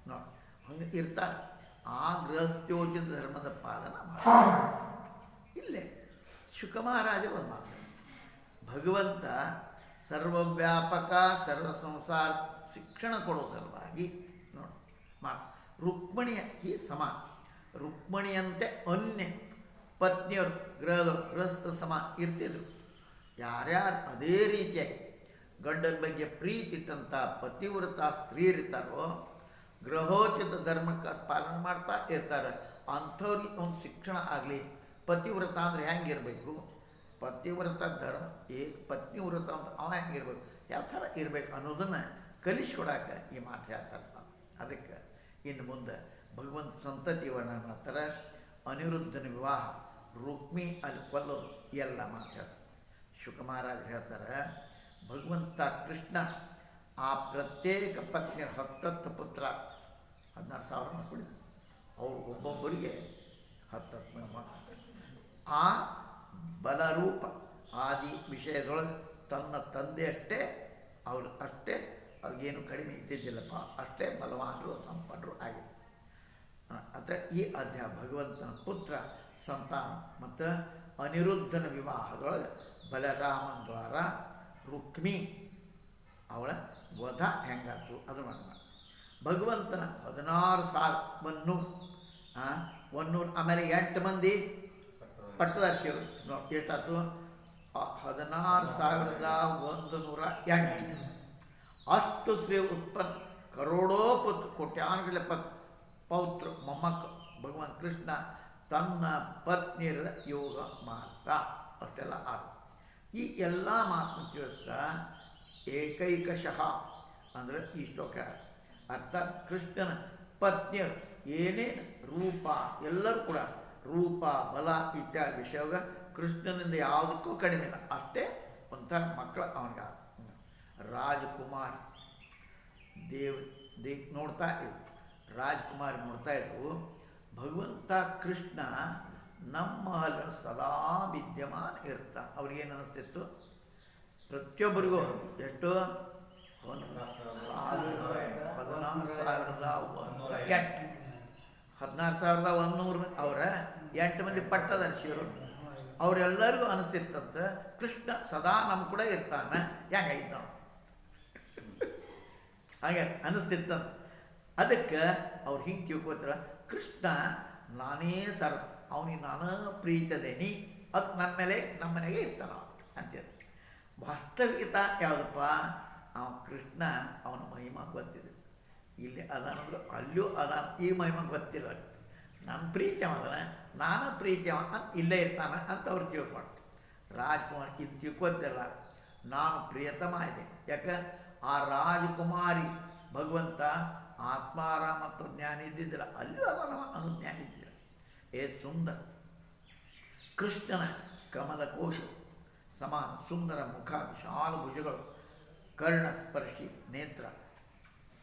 ನೋಡಿ ಹಂಗೆ ಇರ್ತಾರೆ. ಆ ಗೃಹಸ್ಥೋಚಿತ ಧರ್ಮದ ಪಾಲನ ಮಾಡ್ತಾರೆ. ಇಲ್ಲೇ ಶುಕಮಹಾರಾಜ ಒಂದು ಮಾತು, ಭಗವಂತ ಸರ್ವವ್ಯಾಪಕ ಸರ್ವ ಸಂಸಾರ ಶಿಕ್ಷಣ ಕೊಡೋ ಸಲುವಾಗಿ ನೋಡಿ ರುಕ್ಮಿಣಿಯ ಈ ಸಮಾನ. ರುಕ್ಮಿಣಿಯಂತೆ ಅನ್ಯ ಪತ್ನಿಯರು ಗೃಹಸ್ಥ ಸಮಾನ ಇರ್ತಿದ್ರು. ಯಾರ್ಯಾರು ಅದೇ ರೀತಿಯಾಗಿ ಗಂಡನ ಬಗ್ಗೆ ಪ್ರೀತಿ ಇಟ್ಟಂಥ ಪತಿವ್ರತ ಸ್ತ್ರೀಯರಿರ್ತಾರೋ ಗೃಹೋಚಿತ ಧರ್ಮಕ್ಕೆ ಪಾಲನೆ ಮಾಡ್ತಾ ಇರ್ತಾರೆ. ಅಂಥವ್ರಿಗೆ ಒಂದು ಶಿಕ್ಷಣ ಆಗಲಿ. ಪತಿವ್ರತ ಅಂದರೆ ಹೆಂಗಿರಬೇಕು, ಪತಿವ್ರತ ಧರ್ಮ ಪತ್ನಿವ್ರತ ಅಂತ ಅವ ಹೆಂಗಿರ್ಬೇಕು, ಯಾವ ಥರ ಇರಬೇಕು ಅನ್ನೋದನ್ನು ಕಲಿಸ್ಕೊಡಕ್ಕೆ ಈ ಮಾತು ಹೇಳ್ತಾರೆ. ಅದಕ್ಕೆ ಇನ್ನು ಮುಂದೆ ಭಗವಂತ ಸಂತತಿ ವರ್ಣನೆ ಮಾಡ್ತಾರೆ. ಅನಿರುದ್ಧನ ವಿವಾಹ, ರುಕ್ಮಿ ಅಲ್ಲಿ ಕೊಲ್ಲೋದು ಎಲ್ಲ ಮಾತಾಡ್ತಾರೆ. ಶುಕ ಮಹಾರಾಜ ಹೇಳ್ತಾರೆ ಭಗವಂತ ಕೃಷ್ಣ ಆ ಪ್ರತ್ಯೇಕ ಪತ್ನಿಯರ 10 ಪುತ್ರ 16,000 ಮಾಡ್ಕೊಂಡಿದ್ದ. ಅವ್ರು ಒಬ್ಬೊಬ್ಬರಿಗೆ 10 ಮಕ್ಕಳು. ಆ ಬಲರೂಪ ಆದಿ ವಿಷಯದೊಳಗೆ ತನ್ನ ತಂದೆ ಅಷ್ಟೇ ಅವರು ಅಷ್ಟೇ ಅವ್ರಿಗೇನು ಕಡಿಮೆ ಇದ್ದಿದ್ದಿಲ್ಲಪ್ಪ, ಅಷ್ಟೇ ಬಲವಾನರು ಸಂಪನ್ನರು ಆಗಿದೆ. ಮತ್ತು ಈ ಅಧ್ಯಾಯ ಭಗವಂತನ ಪುತ್ರ ಸಂತಾನ ಮತ್ತು ಅನಿರುದ್ಧನ ವಿವಾಹದೊಳಗೆ ಬಲರಾಮನ ದ್ವಾರ ರುಕ್ಮಿ ಅವಳ ವಧ ಹೆಂಗಾತು ಅದು ಮಾಡೋಣ. ಭಗವಂತನ 16,100 ಆಮೇಲೆ 8 ಮಂದಿ ಪಟ್ಟದರ್ಶಿಯರು ನೋಡಿ ಎಷ್ಟಾಯ್ತು 16,108 ಅಷ್ಟು ಸ್ತ್ರೀ ಉತ್ಪನ್ನ ಕರೋಡೋಪತ್ತು ಕೋಟ್ಯಾನುಗಟ್ಟಲೆ ಪೌತ್ರ ಮೊಮ್ಮಕ್ಕ ಭಗವಾನ್ ಕೃಷ್ಣ ತನ್ನ ಪತ್ನಿಯರ ಯೋಗ ಮಾಡ್ತಾ ಅಷ್ಟೆಲ್ಲ ಆಗ ಈ ಎಲ್ಲ ಮಾತನ್ನು ತಿಳಿಸ್ತಾ ಏಕೈಕಶಃ ಅಂದರೆ ಈ ಶ್ಲೋಕ ಅರ್ಥಾತ್ ಕೃಷ್ಣನ ಪತ್ನಿಯರು ಏನೇನು ರೂಪ ಎಲ್ಲರೂ ಕೂಡ ರೂಪ ಬಲ ಇತ್ಯಾದಿ ವಿಷಯವಾಗ ಕೃಷ್ಣನಿಂದ ಯಾವುದಕ್ಕೂ ಕಡಿಮೆ ಇಲ್ಲ, ಅಷ್ಟೇ ಒಂಥರ ಮಕ್ಕಳು ಅವನಿಗೆ. ರಾಜಕುಮಾರಿ ನೋಡ್ತಾ ಇದ್ರು, ರಾಜಕುಮಾರಿ ನೋಡ್ತಾ ಇದ್ರು ಭಗವಂತ ಕೃಷ್ಣ ನಮ್ಮ ಅಲ್ಲಿ ಸದಾ ವಿದ್ಯಮಾನ ಇರ್ತಾನೆ. ಅವ್ರಿಗೇನು ಅನ್ನಿಸ್ತಿತ್ತು, ಪ್ರತಿಯೊಬ್ಬರಿಗೂ ಎಷ್ಟು 16,108 ಅವರ 8 ಮಂದಿ ಪಟ್ಟದರ್ಶಿಯರು ಅವರೆಲ್ಲರಿಗೂ ಅನಿಸ್ತಿತ್ತಂತ ಕೃಷ್ಣ ಸದಾ ನಮ್ಮ ಕೂಡ ಇರ್ತಾನೆ. ಹೆಂಗಾಯ್ತು ನಾವು ಹಾಗೆ ಅನ್ನಿಸ್ತಿತ್ತಂತ. ಅದಕ್ಕೆ ಅವ್ರು ಹಿಂಗೆ ತಿಳ್ಕೋತಾರ, ಕೃಷ್ಣ ನಾನೇ ಸರ್ ಅವನಿಗೆ ನಾನು ಪ್ರೀತದೇನಿ, ಅದಕ್ಕೆ ನನ್ನ ಮೇಲೆ ನಮ್ಮ ಮನೆಗೆ ಇರ್ತಾನ ಅಂತೇಳಿ. ವಾಸ್ತವಿಕತೆ ಯಾವುದಪ್ಪ, ಕೃಷ್ಣ ಅವನ ಮಹಿಮಾ ಗೊತ್ತಿದೆ. ಇಲ್ಲಿ ಅದಾನಂದ್ರೆ ಅಲ್ಲಿಯೂ ಅದಾನ, ಈ ಮಹಿಮಾ ಗೊತ್ತಿಲ್ಲ. ನನ್ನ ಪ್ರೀತಿ ಅವನ ನಾನು ಪ್ರೀತಿ ಅಂತ ಇಲ್ಲೇ ಇರ್ತಾನೆ ಅಂತ ಅವ್ರು ತಿಳ್ಕೊಂಡು. ರಾಜ್ಕುಮಾರ್ ಇದು ತಿಳ್ಕೊತಿಲ್ಲ, ನಾನು ಪ್ರಿಯತಮ ಇದ್ದೇನೆ. ಯಾಕೆ ಆ ರಾಜಕುಮಾರಿ ಭಗವಂತ ಆತ್ಮಾರಾಮ ಮತ್ತು ಜ್ಞಾನ ಇದ್ದಿದ್ದಿಲ್ಲ, ಅಲ್ಲೂ ಅದಾನ ಅನುಜ್ಞಾನ ಇದ್ದಿಲ್ಲ. ಸುಂದರ ಕೃಷ್ಣನ ಕಮಲಕೋಶ ಸಮಾನ ಸುಂದರ ಮುಖ, ವಿಶಾಲ ಭುಜಗಳು, ಕರ್ಣ ಸ್ಪರ್ಶಿ ನೇತ್ರ,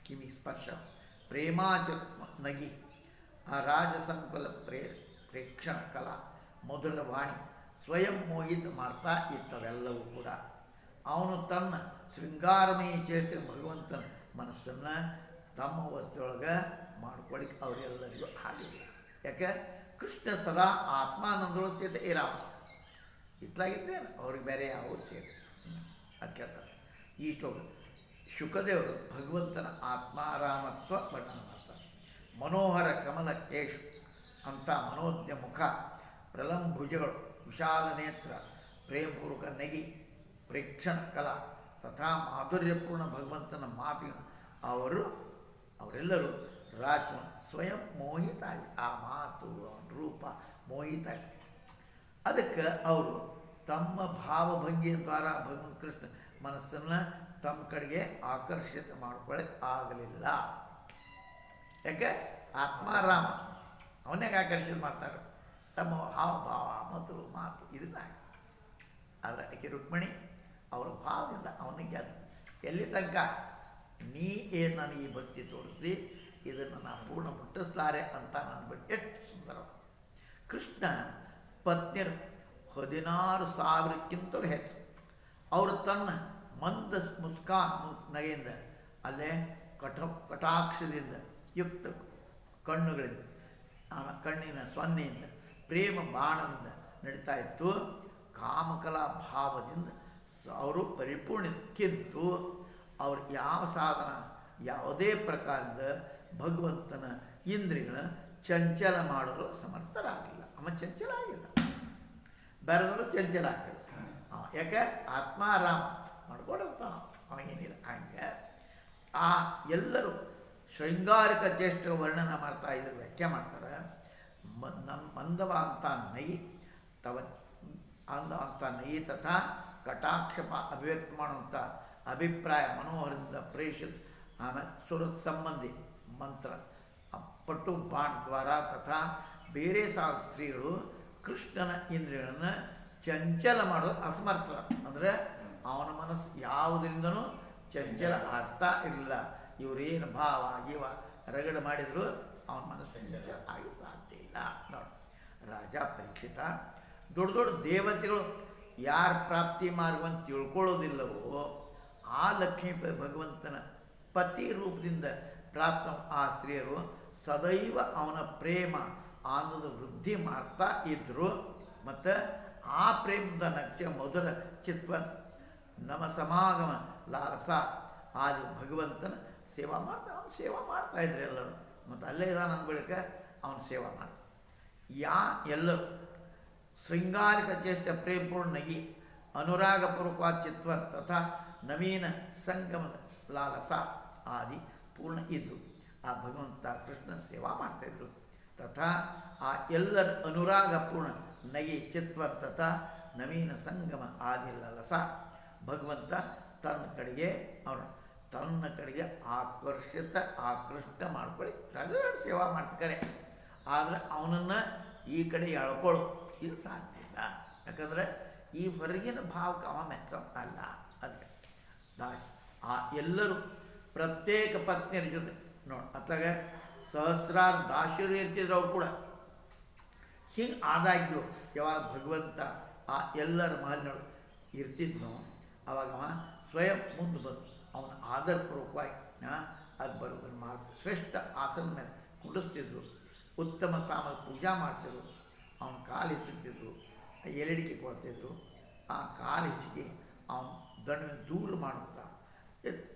ಕಿವಿ ಸ್ಪರ್ಶ, ಪ್ರೇಮಾಚ ನಗಿ, ಆ ರಾಜಸಂಕುಲ ಪ್ರೇಕ್ಷಣ ಕಲಾ, ಮಧುರ ವಾಣಿ, ಸ್ವಯಂ ಮೋಹಿತ ಮಾಡ್ತಾ ಇತ್ತವೆಲ್ಲವೂ ಕೂಡ. ಅವನು ತನ್ನ ಶೃಂಗಾರಮಯ ಚೇಷ್ಟೆ ಭಗವಂತನ ಮನಸ್ಸನ್ನು ತಮ್ಮ ವಸ್ತುವೊಳಗೆ ಮಾಡ್ಕೊಳ್ಳಿಕ್ಕೆ ಅವರೆಲ್ಲರಿಗೂ ಆಗಿಲ್ಲ. ಯಾಕೆ ಕೃಷ್ಣ ಸದಾ ಆತ್ಮಾನಂದೊಳಗೆ ಸೇತ ಇರಾವ ಇತ್ಲಾಗಿದ್ದೇನೆ, ಅವ್ರಿಗೆ ಬೇರೆ ಯಾವುದು ಸೇರಿ ಅದು ಕೇಳ್ತಾರೆ. ಈ ಶ್ಲೋಕ ಶುಕದೇವರು ಭಗವಂತನ ಆತ್ಮಾರಾಮತ್ವ ವರ್ಣನ ಮಾಡ್ತಾರೆ. ಮನೋಹರ ಕಮಲ ಕೇಶು ಅಂಥ ಮನೋಜ್ಞ ಮುಖ, ಪ್ರಲಂಭುಜಗಳು, ವಿಶಾಲ ನೇತ್ರ, ಪ್ರೇಮಪೂರ್ವಕ ನಗಿ, ಪ್ರೇಕ್ಷಣ ಕಲಾ ತಥಾ ಮಾಧುರ್ಯಪೂರ್ಣ ಭಗವಂತನ ಮಾತಿನ ಅವರೆಲ್ಲರೂ ರಾಜ ಸ್ವಯಂ ಮೋಹಿತ ಆಗಿ, ಆ ಮಾತು ಅವನ ರೂಪ ಮೋಹಿತ ಆಗಿ. ಅದಕ್ಕೆ ಅವರು ತಮ್ಮ ಭಾವಭಂಗಿಯ ದ್ವಾರ ಭಗವಂತ ಕೃಷ್ಣ ಮನಸ್ಸನ್ನು ತಮ್ಮ ಕಡೆಗೆ ಆಕರ್ಷಿತ ಮಾಡ್ಕೊಳ್ಳೋಕ್ಕೆ ಆಗಲಿಲ್ಲ. ಯಾಕೆ ಆತ್ಮಾರಾಮ ಅವನಿಗೆ ಆಕರ್ಷಿತ ಮಾಡ್ತಾರೆ, ತಮ್ಮ ಹಾವಭಾವ ಮತ್ತು ಮಾತು ಇದನ್ನ. ಆದರೆ ಆಕೆ ರುಕ್ಮಿಣಿ ಅವರ ಭಾವದಿಂದ ಅವನಿಗೆ ಗೆದ್ದು ಎಲ್ಲಿ ತನಕ ನೀ ಏನು ನನಗೆ ಈ ಭಕ್ತಿ ತೋರಿಸ್ದಿ, ಇದನ್ನು ನಾನು ಪೂರ್ಣ ಮುಟ್ಟಿಸ್ಲಾರೆ ಅಂತ ನನ್ನ ಬಿಟ್ಟು ಎಷ್ಟು ಸುಂದರ. ಕೃಷ್ಣ ಪತ್ನಿಯರು 16,000ಕ್ಕಿಂತಲೂ ಹೆಚ್ಚು. ಅವರು ತನ್ನ ಮಂದ ಮುಸ್ಕಾನ್ ನಗೆಯಿಂದ, ಅಲ್ಲೇ ಕಟಾಕ್ಷದಿಂದ ಯುಕ್ತ ಕಣ್ಣುಗಳಿಂದ, ಕಣ್ಣಿನ ಸೊನ್ನೆಯಿಂದ, ಪ್ರೇಮ ಬಾಣದಿಂದ ನಡೀತಾ ಇತ್ತು. ಕಾಮಕಲಾ ಭಾವದಿಂದ ಅವರು ಪರಿಪೂರ್ಣಕ್ಕಿಂತೂ ಅವರು ಯಾವ ಸಾಧನ ಯಾವುದೇ ಪ್ರಕಾರದ ಭಗವಂತನ ಇಂದ್ರಿಯಗಳನ್ನ ಚಂಚಲ ಮಾಡಲು ಸಮರ್ಥರಾಗಲಿಲ್ಲ. ಅವ ಚಂಚಲ ಆಗಿಲ್ಲ, ಬೇರೆದವರು ಚಂಚಲ ಆಗ್ತದೆ. ಯಾಕೆ ಆತ್ಮಾರಾಮ ಮಾಡ್ಕೊಡಂತಾನ ಅವಾಗೇನಿಲ್ಲ. ಹಂಗೆ ಆ ಎಲ್ಲರೂ ಶೃಂಗಾರಿಕ ಚೇಷ್ಟ ವರ್ಣನ ಮಾಡ್ತಾ ಇದ್ರು, ವ್ಯಾಖ್ಯೆ ಮಾಡ್ತಾರೆ. ಮಂದವಾಂತ ನಯಿ ಅಂತ ನಯಿ ತಥಾ ಕಟಾಕ್ಷಪ ಅಭಿವ್ಯಕ್ತ ಮಾಡುವಂಥ ಅಭಿಪ್ರಾಯ ಮನೋಹರದಿಂದ ಪ್ರೇಷಿತ. ಆಮೇಲೆ ಸುರತ್ ಸಂಬಂಧಿ ಮಂತ್ರ ಪಟ್ಟು ಬಾಣ್ ದ್ವಾರ ತಥಾ ಬೇರೆ ಸ್ತ್ರೀಗಳು ಕೃಷ್ಣನ ಇಂದ್ರಿಯಗಳನ್ನು ಚಂಚಲ ಮಾಡೋದು ಅಸಮರ್ಥ. ಅಂದರೆ ಅವನ ಮನಸ್ಸು ಯಾವುದರಿಂದನೂ ಚಂಚಲ ಆಗ್ತಾ ಇರಲಿಲ್ಲ. ಇವರೇನು ಭಾವ ಗೀವ ರಗಡ ಮಾಡಿದ್ರು ಅವನ ಮನಸ್ಸು ಚಂಚಲ ಆಗಿ ಸಾಧ್ಯ ಇಲ್ಲ. ನೋಡಿ, ರಾಜ ಪರೀಕ್ಷಿತ ದೊಡ್ಡ ದೊಡ್ಡ ದೇವತೆಗಳು ಯಾರ ಪ್ರಾಪ್ತಿ ಮಾರ್ಗವನ್ನು ತಿಳ್ಕೊಳ್ಳೋದಿಲ್ಲವೋ ಆ ಲಕ್ಷ್ಮೀ ಭಗವಂತನ ಪತಿ ರೂಪದಿಂದ ಪ್ರಾಪ್ತ ಆ ಸ್ತ್ರೀಯರು ಸದೈವ ಅವನ ಪ್ರೇಮ ಆನಂದ ವೃದ್ಧಿ ಮಾಡ್ತಾ ಇದ್ದರು. ಮತ್ತು ಆ ಪ್ರೇಮದ ನಕ್ಷ ಮಧುರ ಚಿತ್ವನ್ ನಮ ಸಮಾಗಮ ಲಾಲಸ ಆದಿ ಭಗವಂತನ ಸೇವಾ ಮಾಡ್ತಾ ಅವನು ಸೇವಾ ಮಾಡ್ತಾಯಿದ್ರು ಎಲ್ಲರೂ. ಮತ್ತು ಅಲ್ಲೇ ಇದ್ದಾನೆ ಅಂದ ಬಳಿಕ ಅವನು ಸೇವಾ ಮಾಡ್ತಾನೆ. ಎಲ್ಲರೂ ಶೃಂಗಾರಿಕ ಚೇಷ್ಟ ಪ್ರೇಮಪೂರ್ಣ ನಗಿ ಅನುರಾಗಪೂರ್ವಕ ಚಿತ್ವ ತಥಾ ನವೀನ ಸಂಗಮದ ಲಾಲಸ ಆದಿ ಪೂರ್ಣ ಇದ್ದು ಆ ಭಗವಂತ ಕೃಷ್ಣನ ಸೇವಾ ಮಾಡ್ತಾಯಿದ್ರು. ತಥಾ ಆ ಎಲ್ಲರ ಅನುರಾಗಪೂರ್ಣ ನಗಿ ಚಿತ್ವ ತಥಾ ನವೀನ ಸಂಗಮ ಆದಿ ಲಾಲಸ ಭಗವಂತ ತನ್ನ ಕಡೆಗೆ ಆಕೃಷ್ಟ ಮಾಡ್ಕೊಳ್ಳಿ ರಗಡ್ ಸೇವಾ ಮಾಡ್ತಾರೆ. ಆದರೆ ಅವನನ್ನು ಈ ಕಡೆ ಎಳ್ಕೊಳ್ಳೋ ಇದು ಸಾಧ್ಯ ಇಲ್ಲ. ಯಾಕಂದರೆ ಈ ಹೊರಗಿನ ಭಾವಕ್ಕೆ ಅವ ಮೆಚ್ಚ ಅಲ್ಲ. ಅದಕ್ಕೆ ಆ ಎಲ್ಲರೂ ಪ್ರತ್ಯೇಕ ಪತ್ನಿಯರ ಜೊತೆ ನೋಡಿ ಅತ್ಲಾಗ ಸಹಸ್ರಾರು ದಾಸರು ಇರ್ತಿದ್ರು. ಅವ್ರು ಕೂಡ ಹಿಂಗೆ ಆದಾಗ್ಯೂ ಯಾವಾಗ ಭಗವಂತ ಆ ಎಲ್ಲರ ಮಹಲ್ನೊಳಗೆ ಇರ್ತಿದ್ನೋ ಅವಾಗ ಅವ ಸ್ವಯಂ ಮುಂದೆ ಬಂದು ಅವನ ಆದರಪೂರ್ವಕವಾಗಿ ಅದು ಬರೋದನ್ನು ಮಾಡ್ತಿದ್ರು. ಶ್ರೇಷ್ಠ ಆಸನ ಮೇಲೆ ಕುಡಿಸ್ತಿದ್ರು, ಉತ್ತಮ ಸಾಮ ಪೂಜಾ ಮಾಡ್ತಿದ್ರು, ಅವನ ಕಾಲು ಹಿಚ್ಚಿದ್ರು, ಎಲೆಡಿಕೆ ಕೊಡ್ತಿದ್ರು. ಆ ಕಾಲು ಹಿಚ್ಚಿಗೆ ಅವನ ದಂಡ ದೂರ ಮಾಡುತ್ತಾ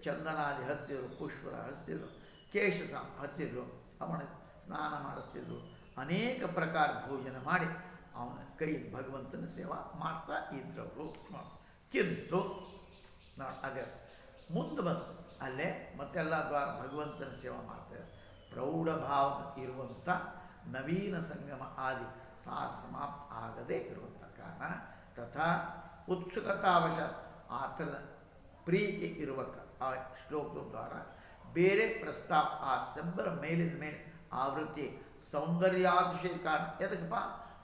ಚಂದನಾದಿ ಹಚ್ತಿದ್ರು, ಪುಷ್ಪ ಹಚ್ತಿದ್ರು, ಕೇಶ ಹಚ್ತಿದ್ರು, ಅವನ ಸ್ನಾನ ಮಾಡಿಸ್ತಿದ್ರು. ಅನೇಕ ಪ್ರಕಾರ ಭೋಜನ ಮಾಡಿ ಅವನ ಕೈ ಭಗವಂತನ ಸೇವಾ ಮಾಡ್ತಾ ಇದ್ರವರು. ಕಿಂತು ನೋಡಿ ಅದೇ ಮುಂದೆ ಬಂದು ಅಲ್ಲೇ ಮತ್ತೆಲ್ಲ ದ್ವಾರ ಭಗವಂತನ ಸೇವಾ ಮಾಡ್ತಾರೆ. ಪ್ರೌಢಭಾವ ಇರುವಂಥ ನವೀನ ಸಂಗಮ ಆದಿ ಸಮಾಪ್ತ ಆಗದೇ ಇರುವಂಥ ಕಾರಣ ತಥಾ ಉತ್ಸುಕತಾವಶ ಆ ಥರದ ಪ್ರೀತಿ ಇರುವ ಆ ಶ್ಲೋಕದ ದ್ವಾರ ಬೇರೆ ಪ್ರಸ್ತಾವ ಆ ಸಬ್ಬರ ಮೇಲಿದ ಮೇಲೆ ಆವೃತ್ತಿ ಸೌಂದರ್ಯಾತಿಶಯ ಕಾರಣ ಎದಕ್ಕಪ್ಪ